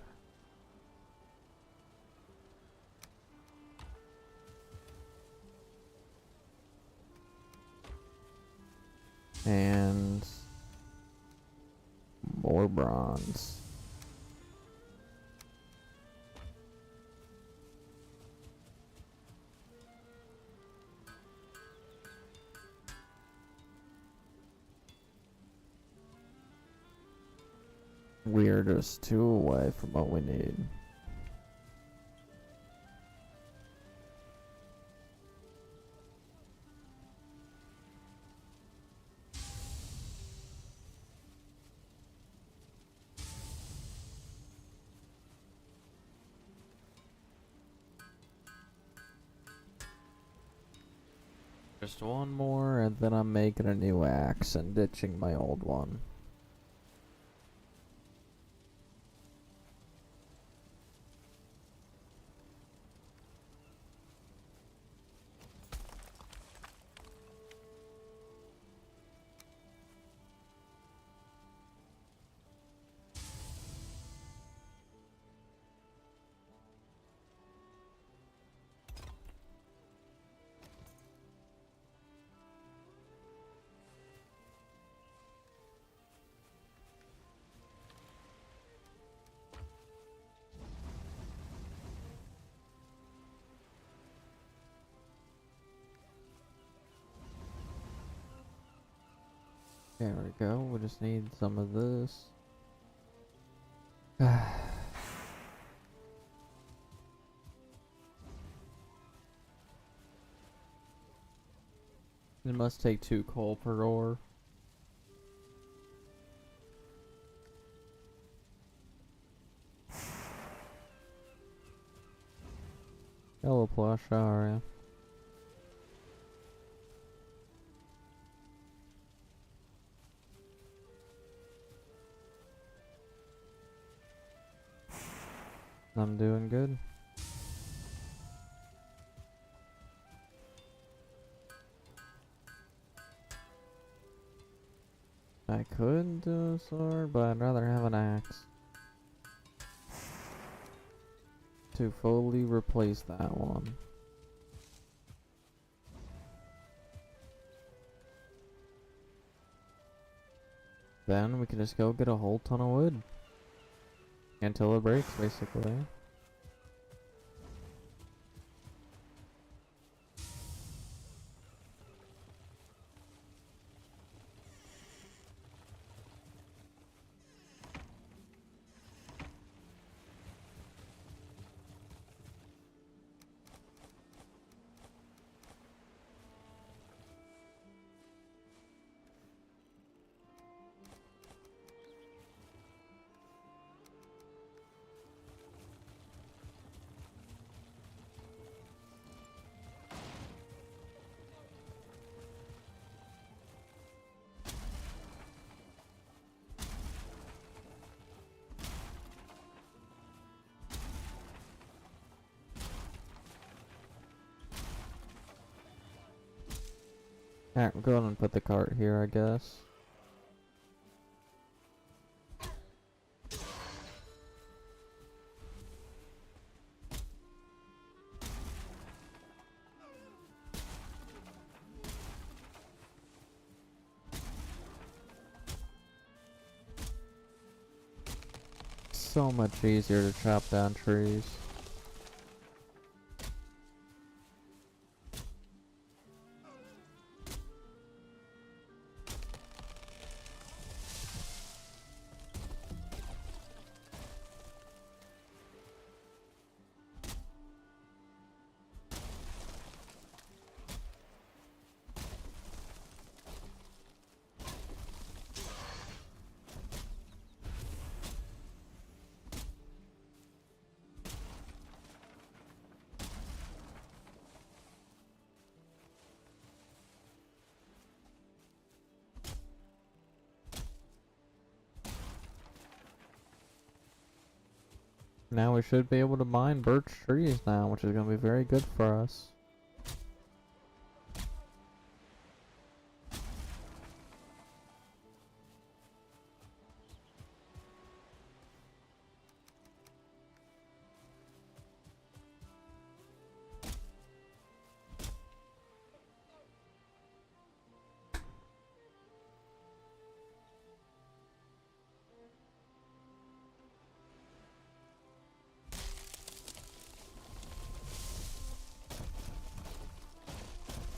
And more bronze. We're just 2 away from what we need. Just 1 more, and then I'm making a new axe and ditching my old one. There we go, we just need some of this. It must take 2 coal per ore. Hello, plush, how are ya? I'm doing good. I could do a sword, but I'd rather have an axe to fully replace that one. Then we can just go get a whole ton of wood until it breaks, basically. Alright, we'll go ahead and put the cart here, I guess. so much easier to chop down trees. Now we should be able to mine birch trees now, which is going to be very good for us.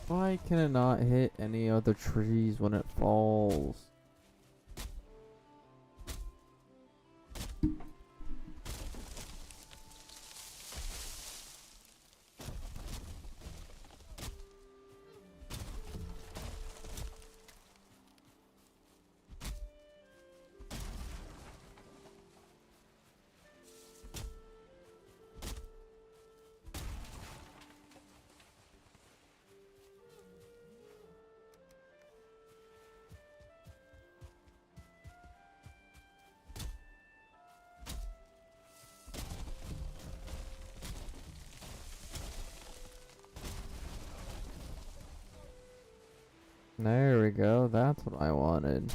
Why can it not hit any other trees when it falls? There we go, that's what I wanted.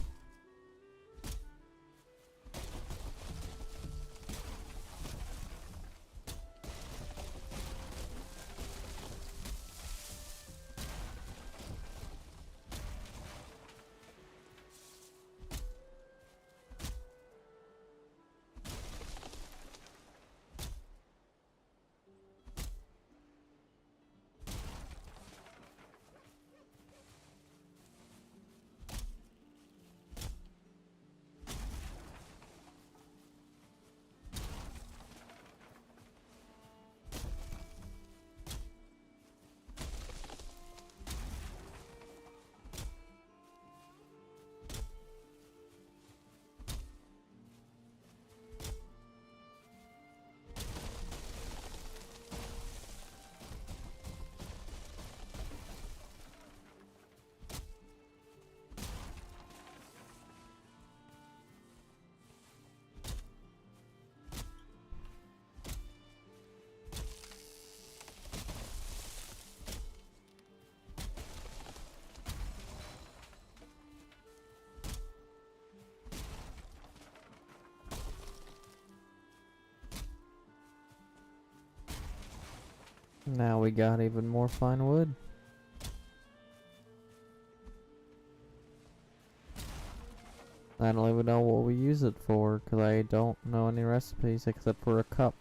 Now we got even more fine wood. I don't even know what we use it for, because I don't know any recipes except for a cup.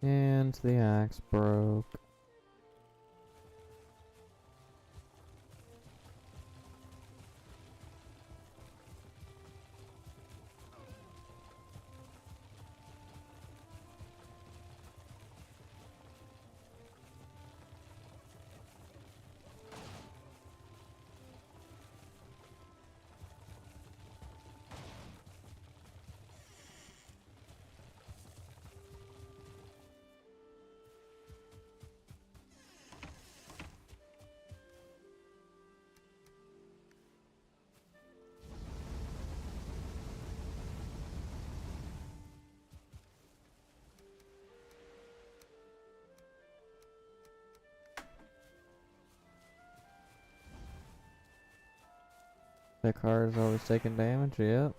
And the axe broke. The car is always taking damage, yep.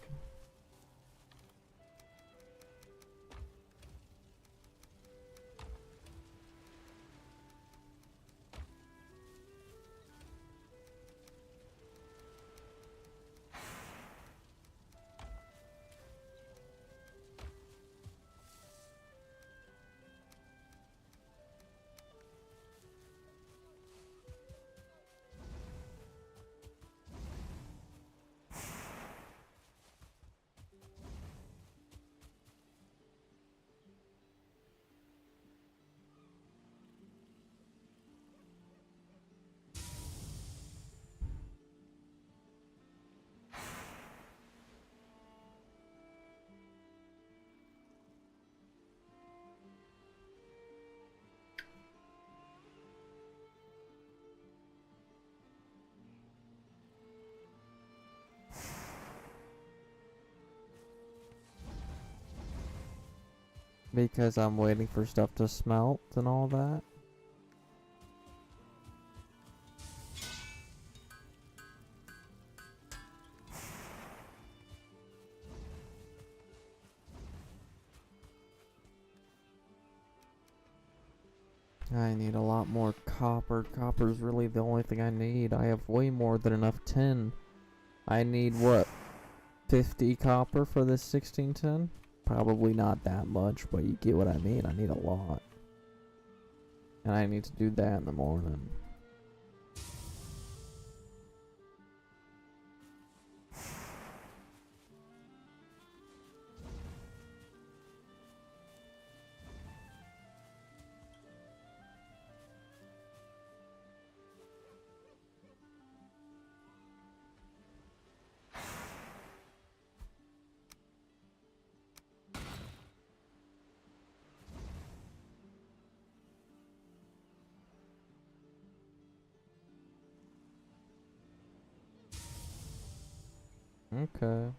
Because I'm waiting for stuff to smelt and all that. I need a lot more copper. Copper's really the only thing I need. I have way more than enough tin. I need what? 50 copper for this 1610? Probably not that much, but you get what I mean. I need a lot. And I need to do that in the morning. Okay.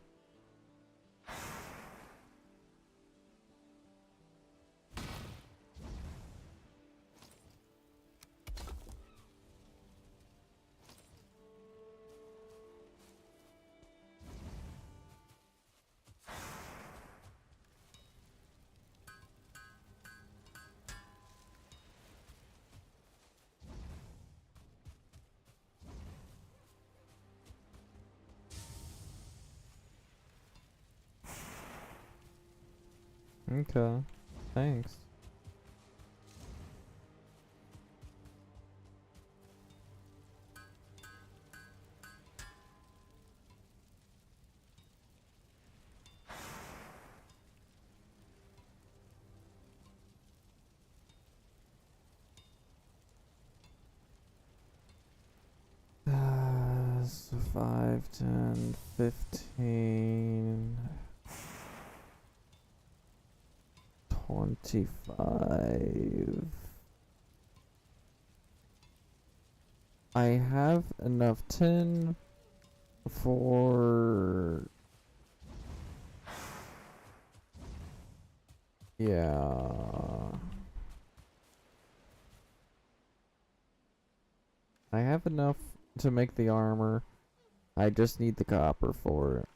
Okay. Thanks. So 5, 10, 15, 25. I have enough tin for... Yeah. I have enough to make the armor. I just need the copper for it.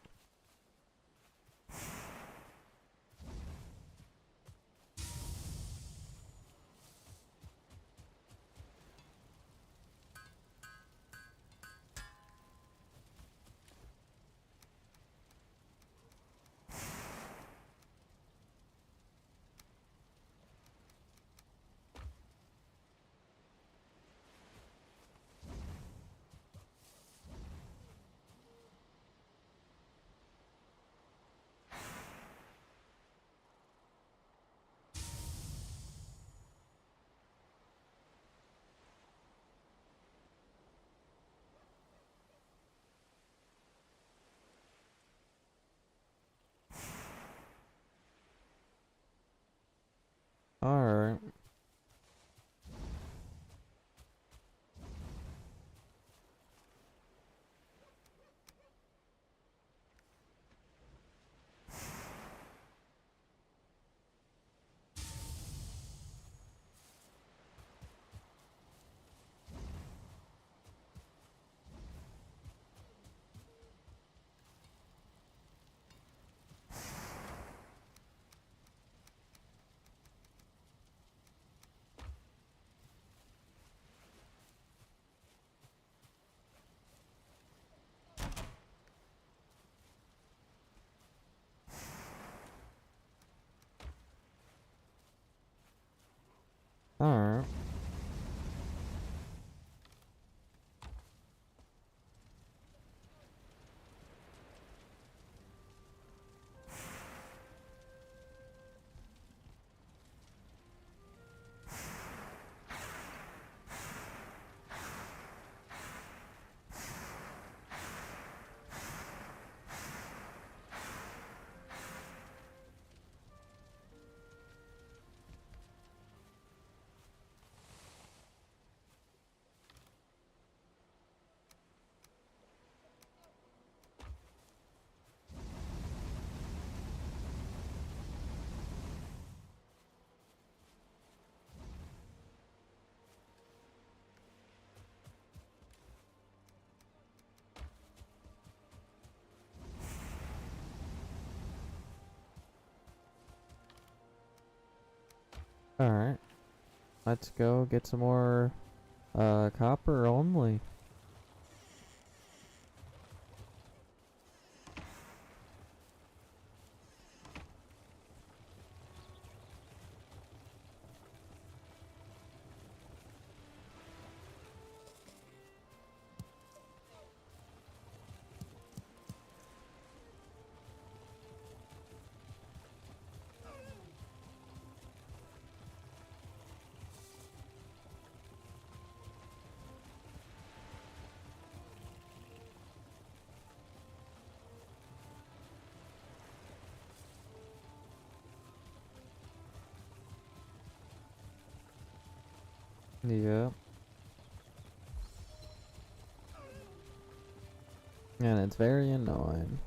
Alright. Alright. Let's go get some more copper only. Yeah. And it's very annoying.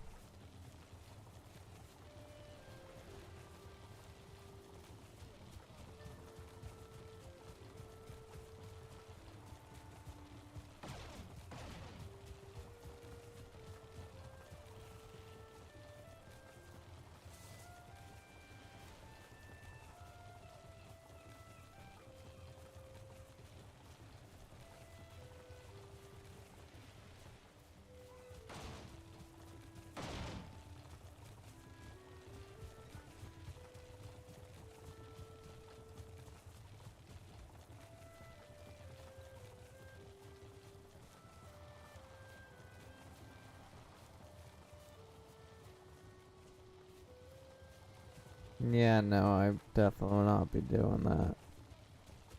Yeah, no, I definitely will not be doing that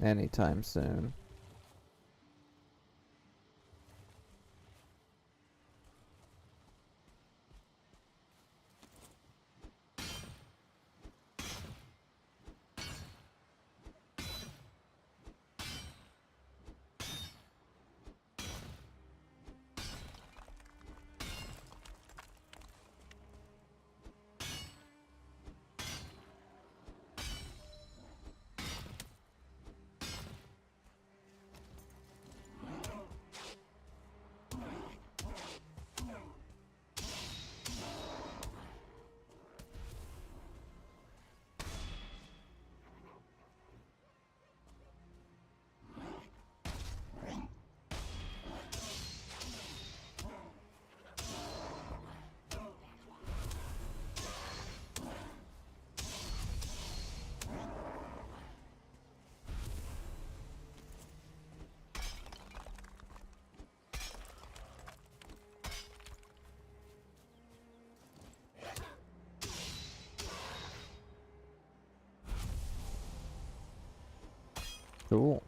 anytime soon. Cool.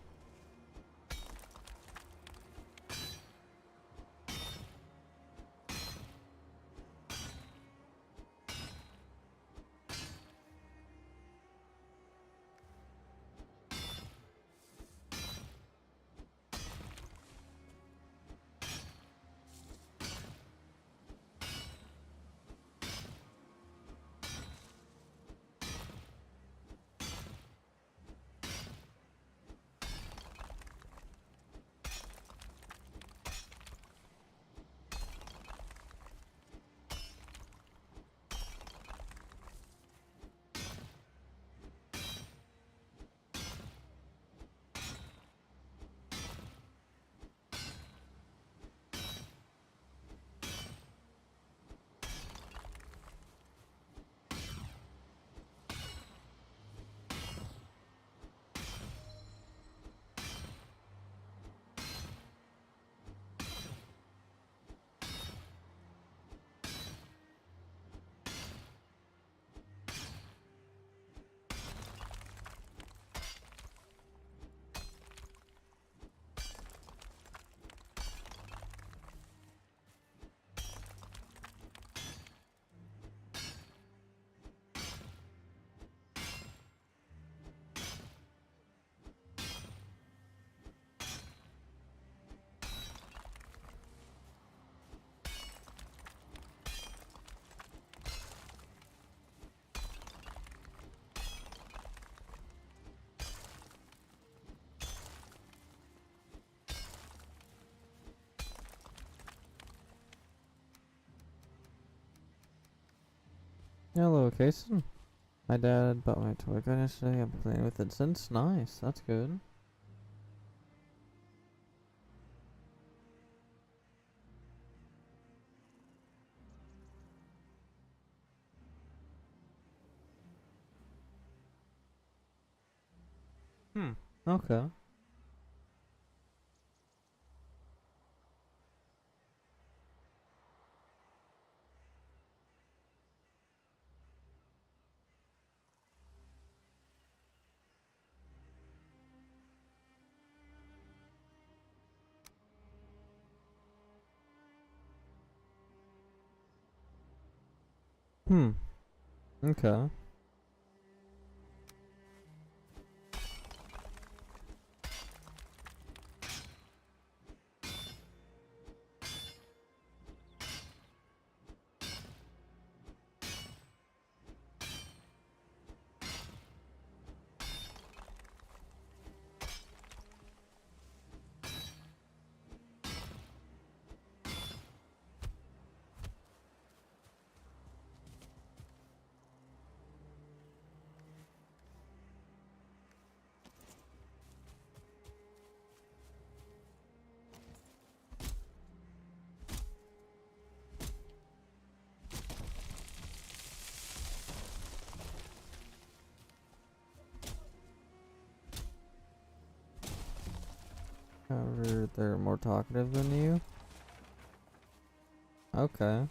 Hello, Kason. My dad bought my toy gun yesterday. I've been playing with it since. Nice, that's good. Okay. Hmm. Okay. However, they're more talkative than you. Okay.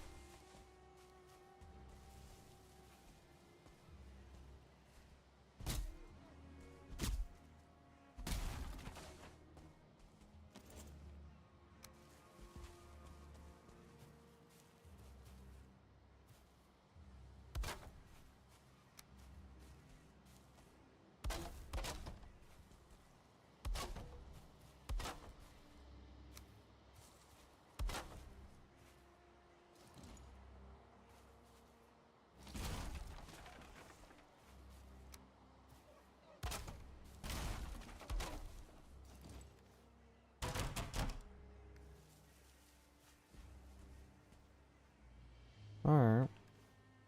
Alright.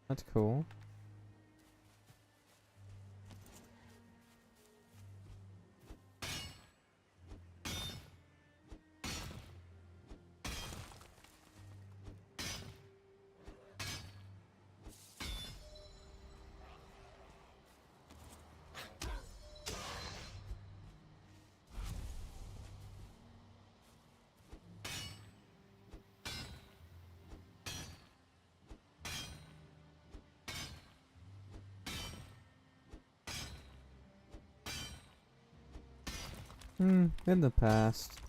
That's cool. In the past.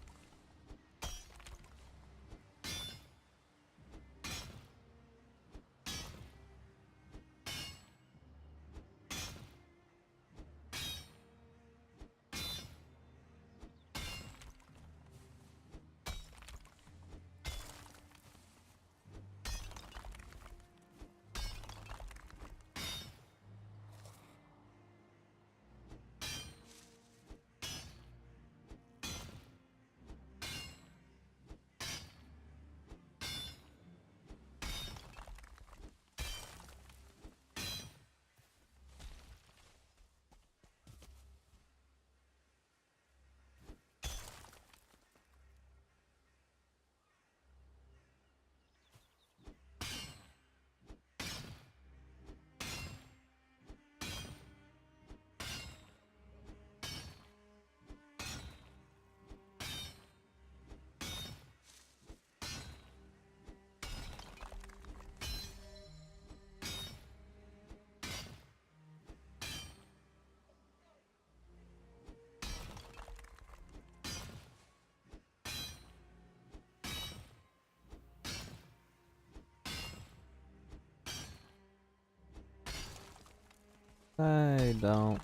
I don't.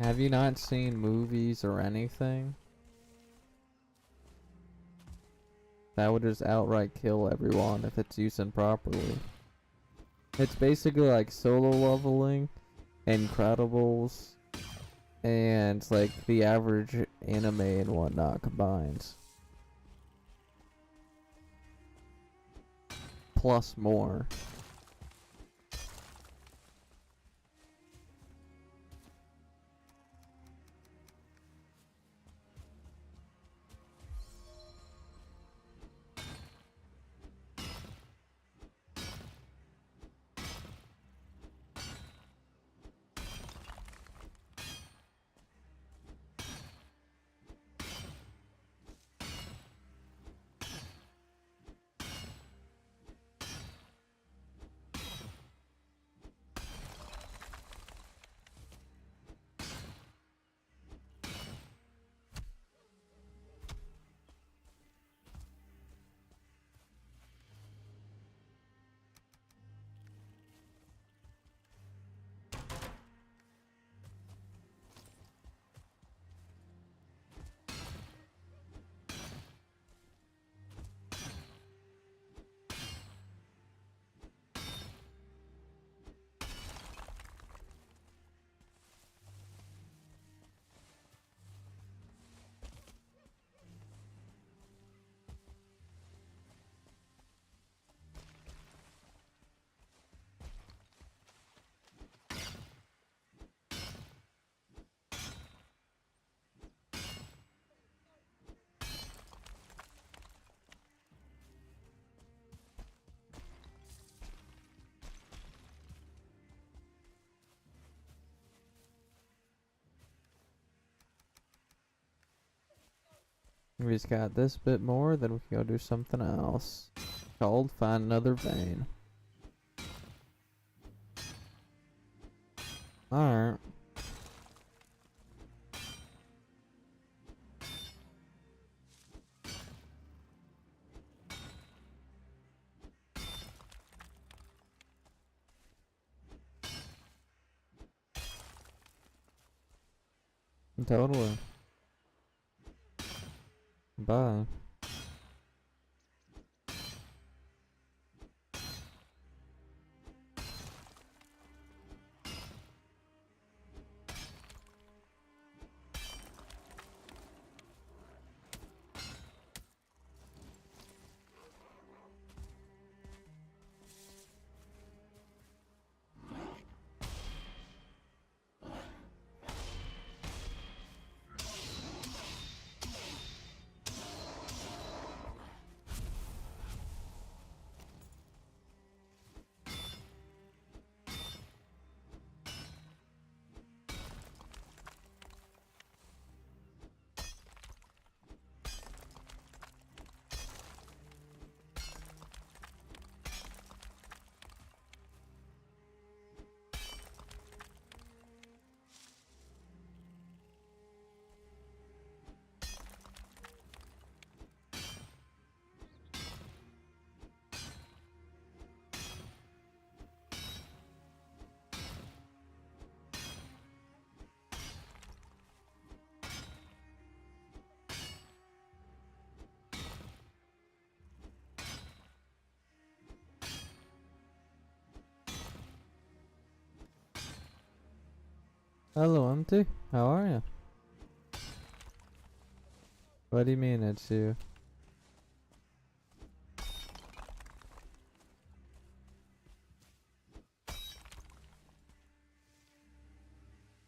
Have you not seen movies or anything? That would just outright kill everyone if it's used improperly. It's basically like solo leveling, Incredibles, and like the average anime and whatnot combined. Plus more. We just got this bit more, then we can go do something else. Called find another vein. Alright. Totally. Bye. Hello, Empty. How are you? What do you mean it's you?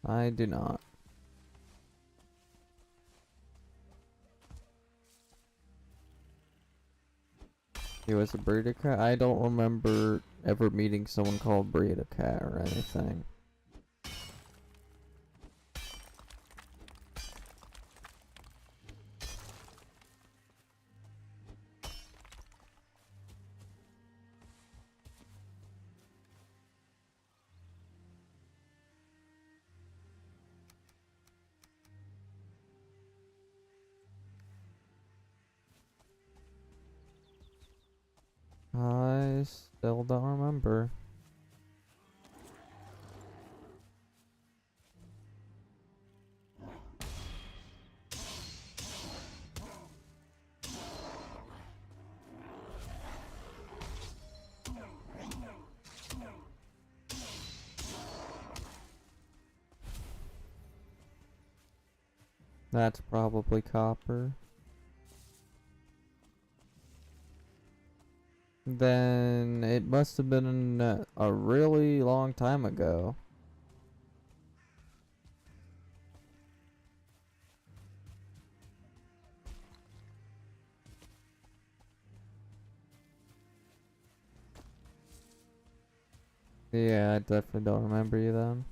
I do not. He was a breeder cat? I don't remember ever meeting someone called breeder cat or anything. I still don't remember. That's probably copper. Then it must have been a really long time ago. Yeah, I definitely don't remember you then.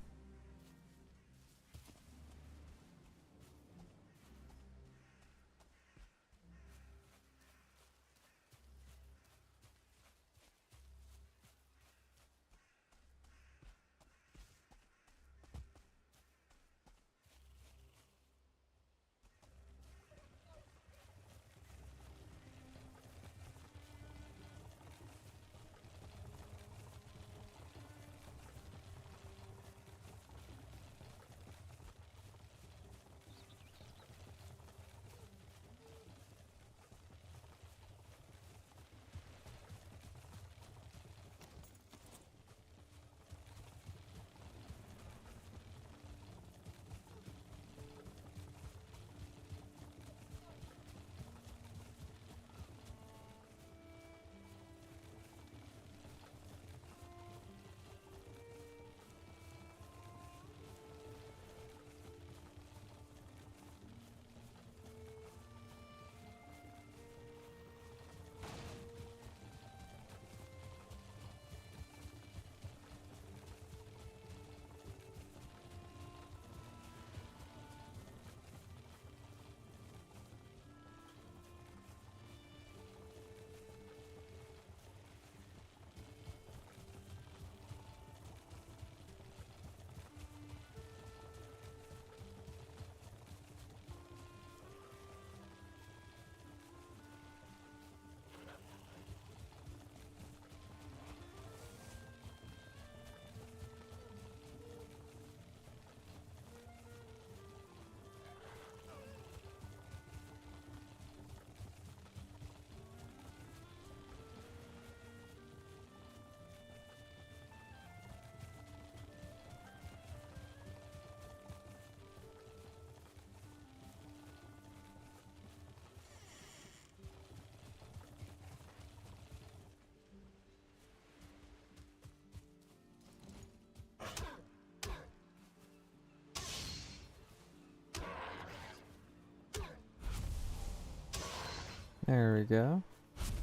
There we go.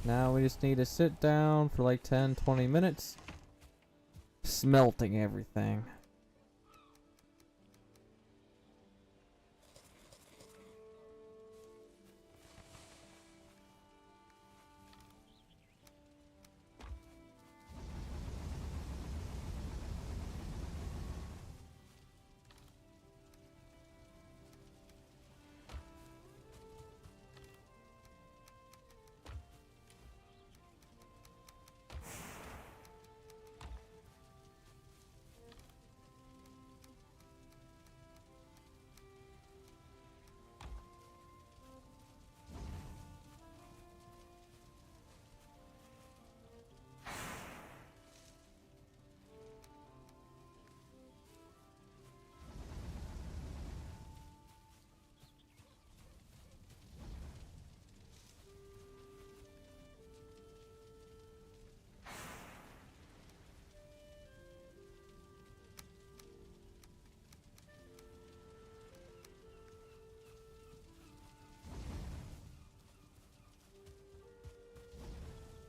Now we just need to sit down for like 10-20 minutes, smelting everything.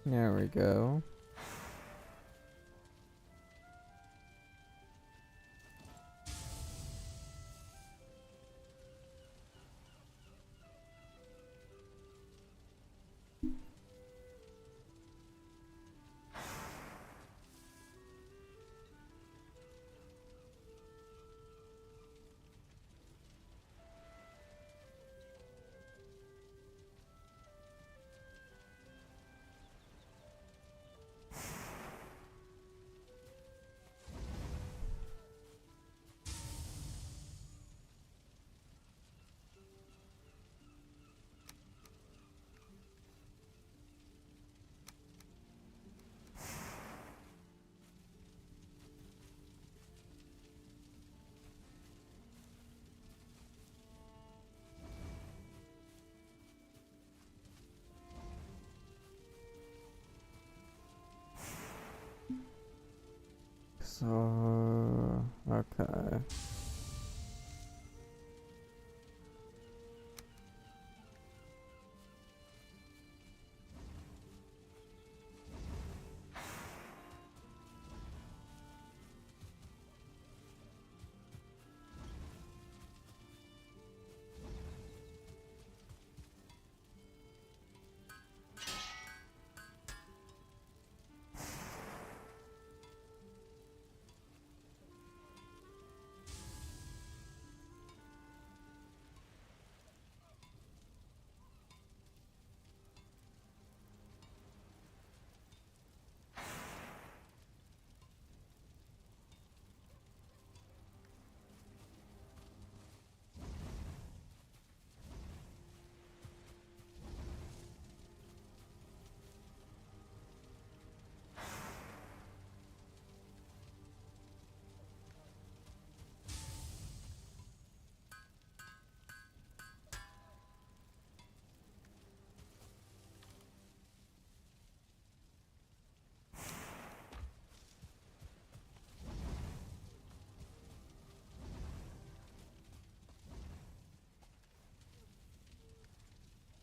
There we go.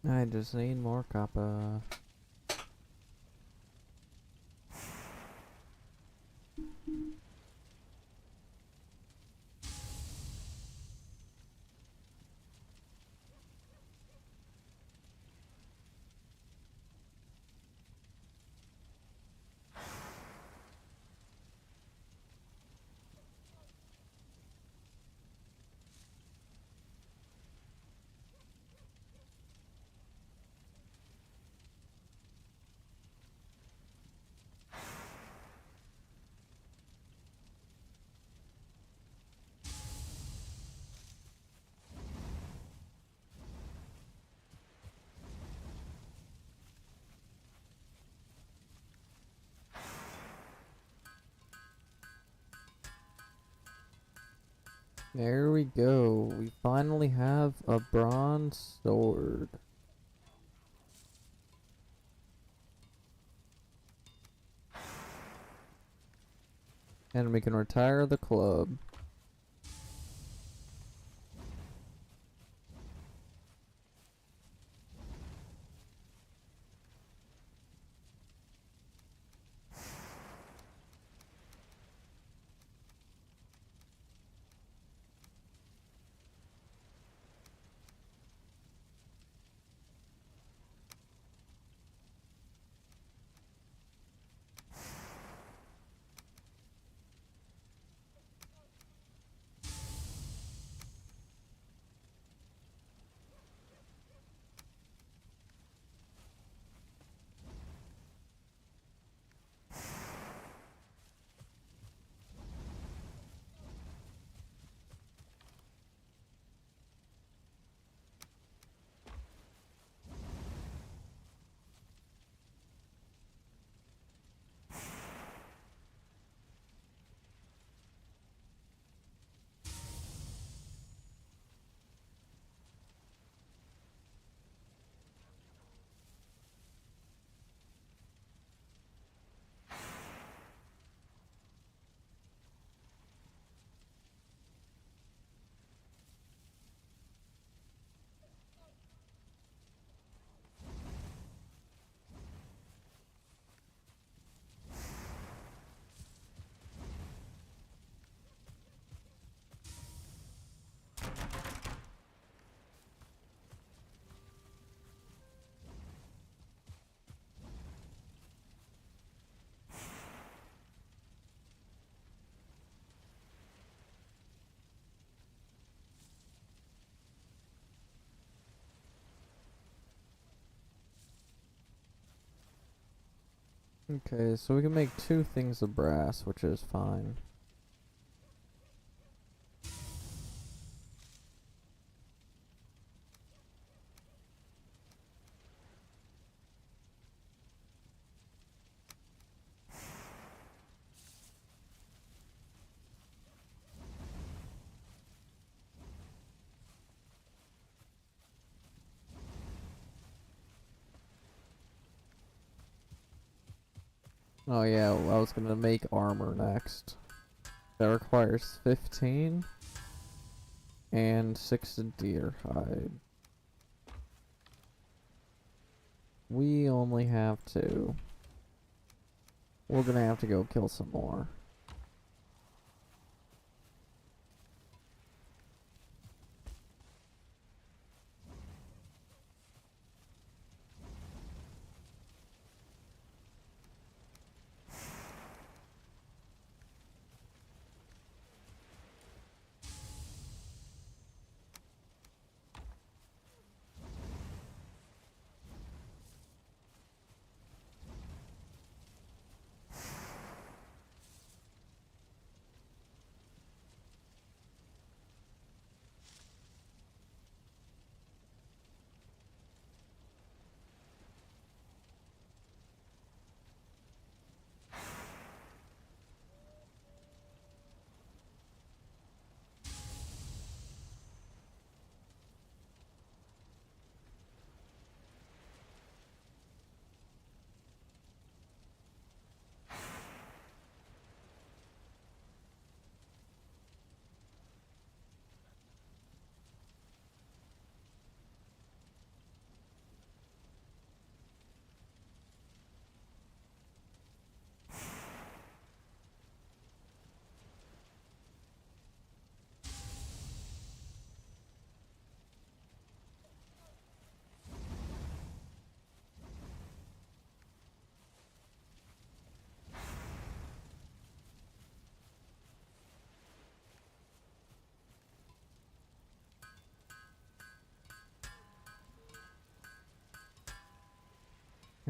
I just need more copper. There we go. We finally have a bronze sword. And we can retire the club. Okay, so we can make 2 things of brass, which is fine. Oh yeah, I was gonna make armor next. That requires 15 and 6 deer hide. We only have 2. We're gonna have to go kill some more.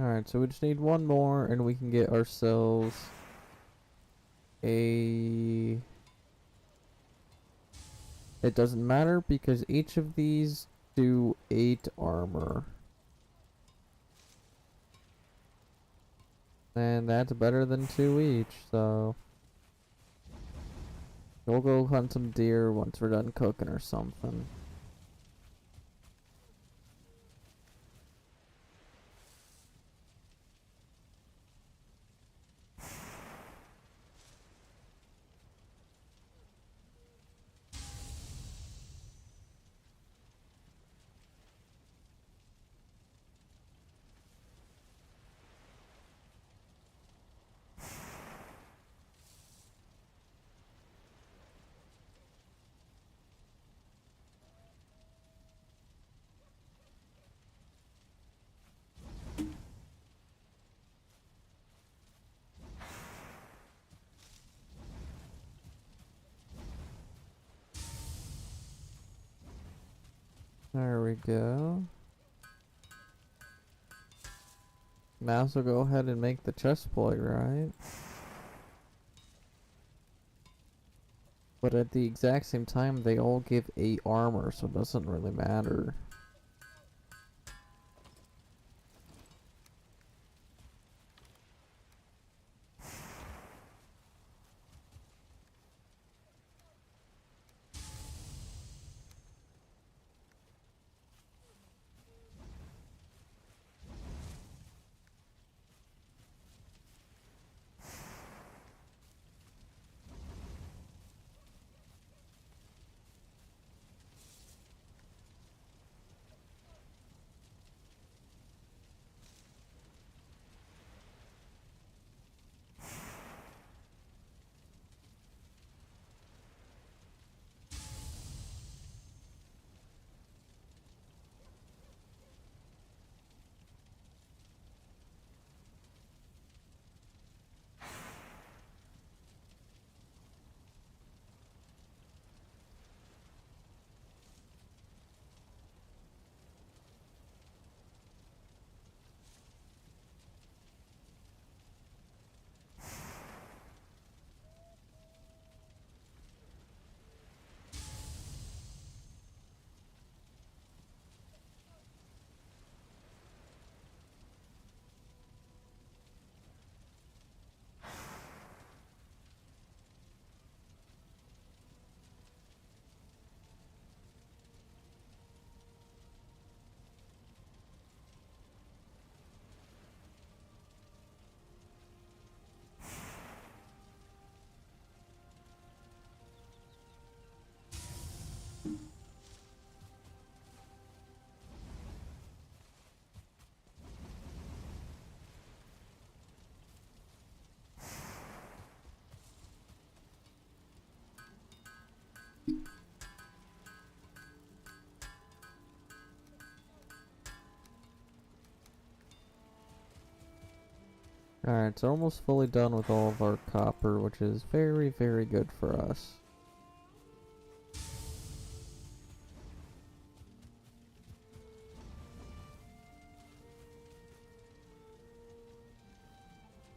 Alright, so we just need one more and we can get ourselves a... It doesn't matter because each of these do 8 armor. And that's better than 2 each, so... We'll go hunt some deer once we're done cooking or something. There we go. Now so go ahead and make the chest plate, right? But at the exact same time, they all give 8 armor, so it doesn't really matter. Alright, so almost fully done with all of our copper, which is very, very good for us.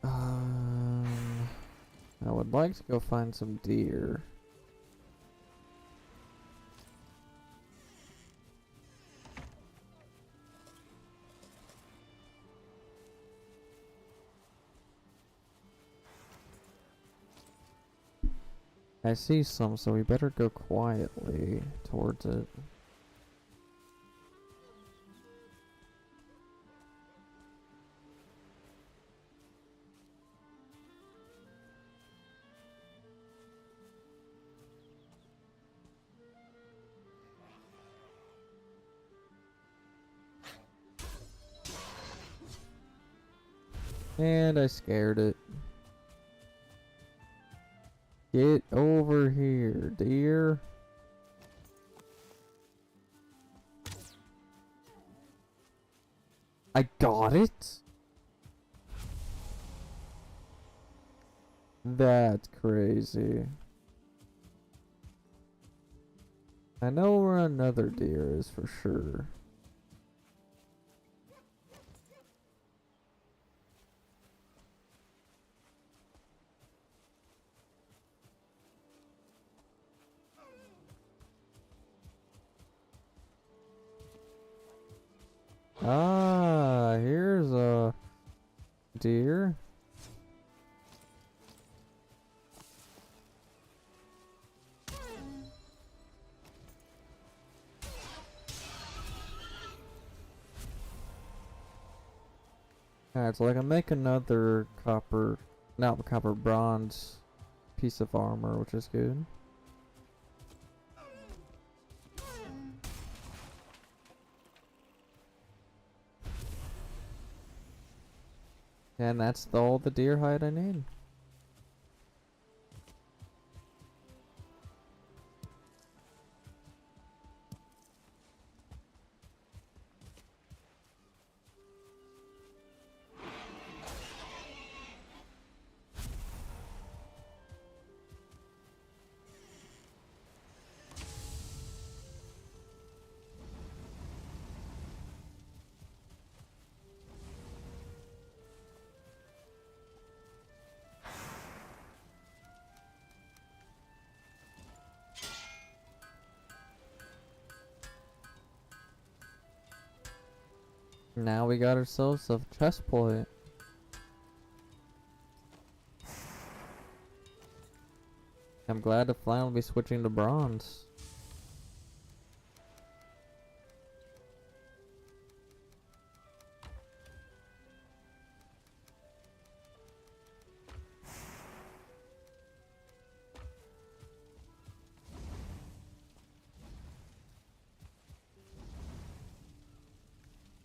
I would like to go find some deer. I see some, so we better go quietly towards it. And I scared it. Get over here, dear. I got it? That's crazy. I know where another deer is for sure. Ah, here's a deer. Alright, so I can make another copper, not copper, bronze piece of armor, which is good. And that's all the deer hide I need. Now we got ourselves a chest plate. I'm glad to finally be switching to bronze.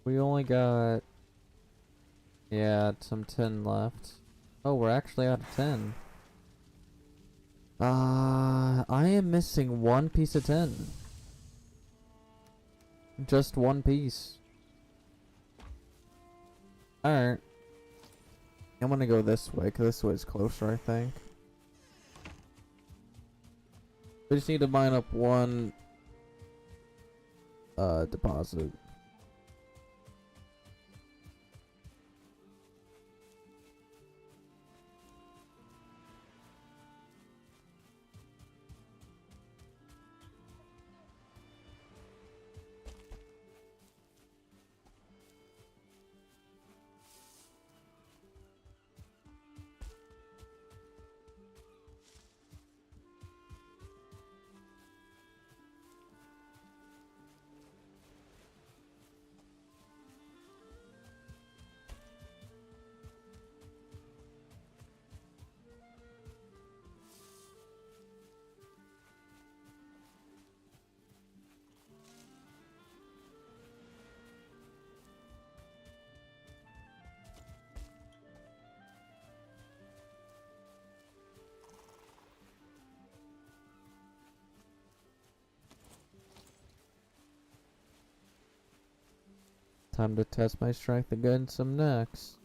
We only got, yeah, some tin left. Oh, we're actually out of tin. I am missing one piece of tin. Just one piece. Alright. I'm gonna go this way, because this way's closer, I think. We just need to mine up one deposit. Time to test my strength against some necks.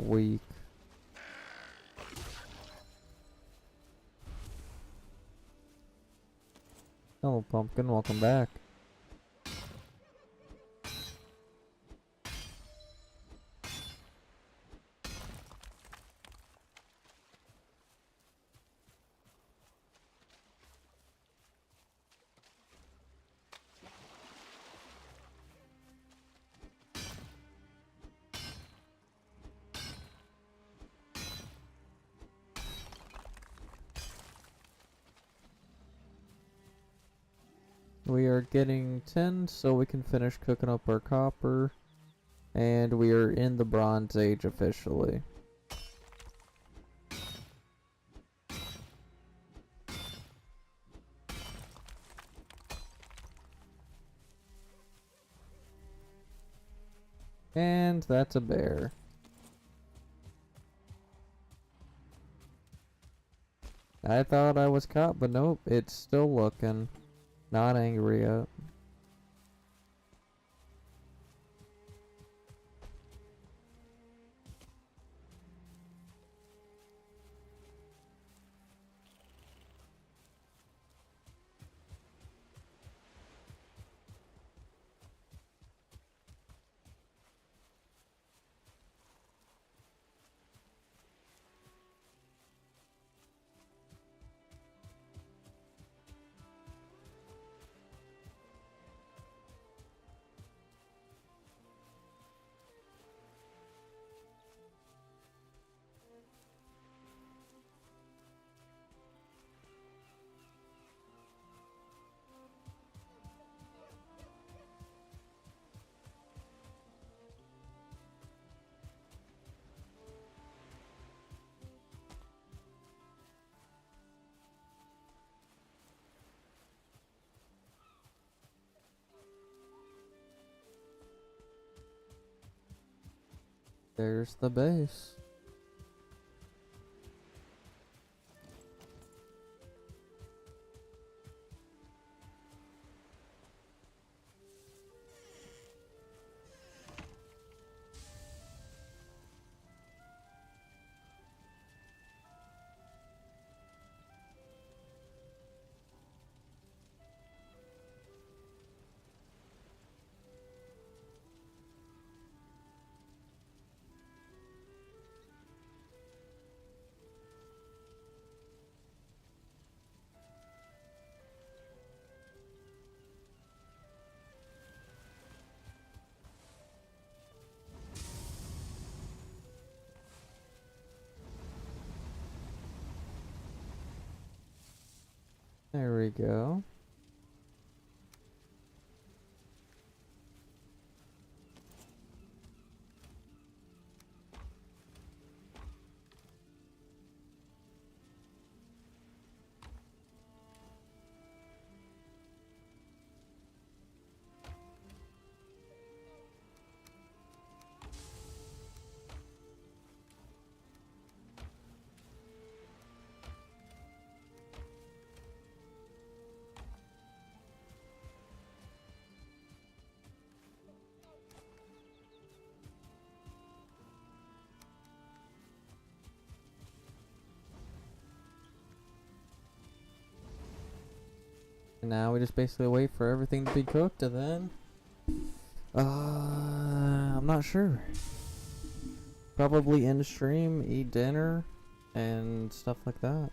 weak. Hello, Pumpkin. Welcome back. We are getting 10 so we can finish cooking up our copper. And we are in the Bronze Age officially. And that's a bear. I thought I was caught, but nope, it's still looking. Not angry yet. There's the base. There we go. And now we just basically wait for everything to be cooked and then I'm not sure. Probably end stream, eat dinner, and stuff like that.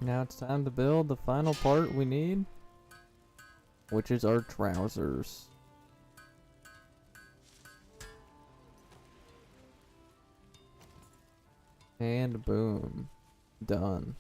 Now it's time to build the final part we need, which is our trousers. And boom. Done.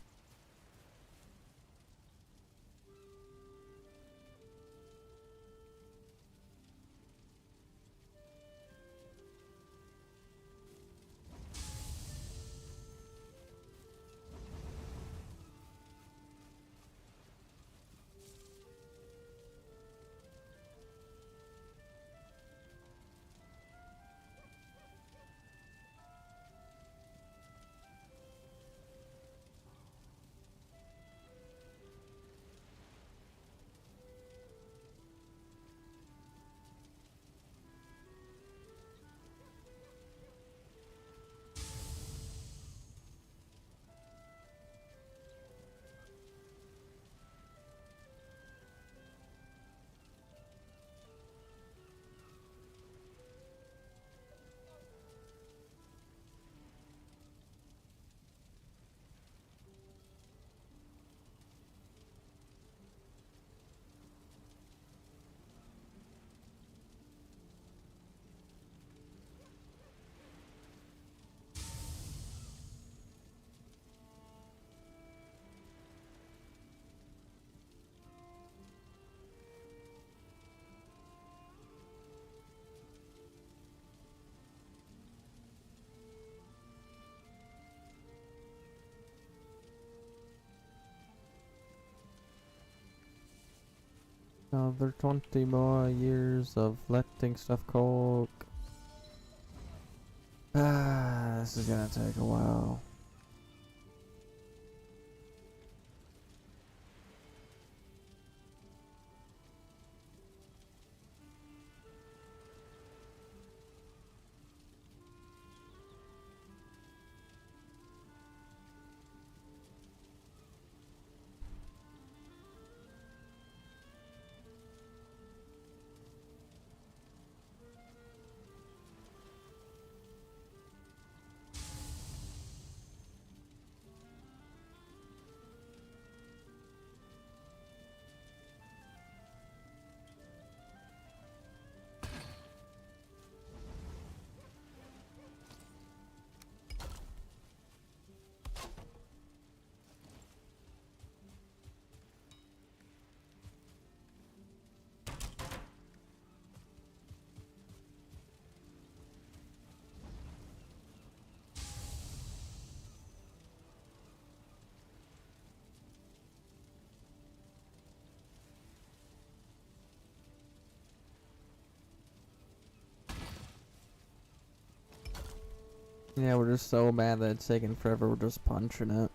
Another 20 more years of letting stuff cook. This is gonna take a while. Yeah, we're just so mad that it's taking forever, we're just punching it.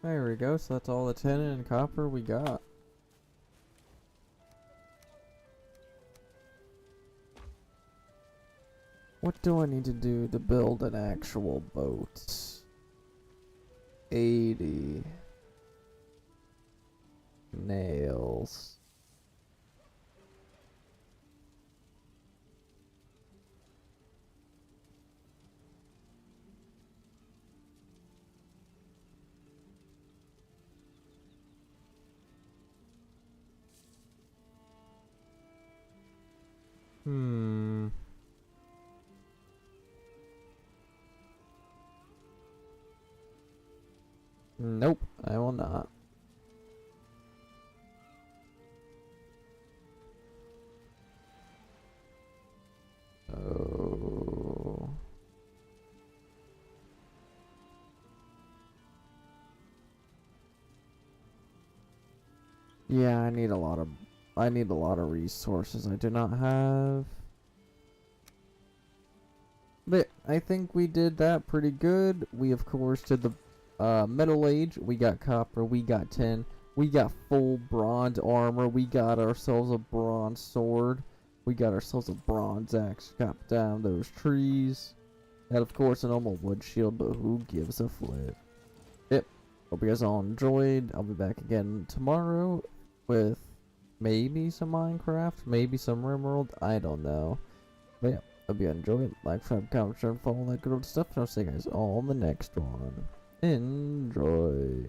There we go, so that's all the tin and copper we got. What do I need to do to build an actual boat? 80 nails. Hmm. Nope, I will not. Oh. Yeah, I need a lot of resources I do not have. But I think we did that pretty good. We of course did the Metal Age. We got copper, we got tin, we got full bronze armor, we got ourselves a bronze sword, we got ourselves a bronze axe, chop down those trees, and of course a normal wood shield, but who gives a flip? Yep. Hope you guys all enjoyed. I'll be back again tomorrow with maybe some Minecraft, maybe some RimWorld, I don't know. But yeah, hope you enjoyed. Like, subscribe, comment, share, and follow, that good old stuff. And I'll see you guys all in the next one. Enjoy.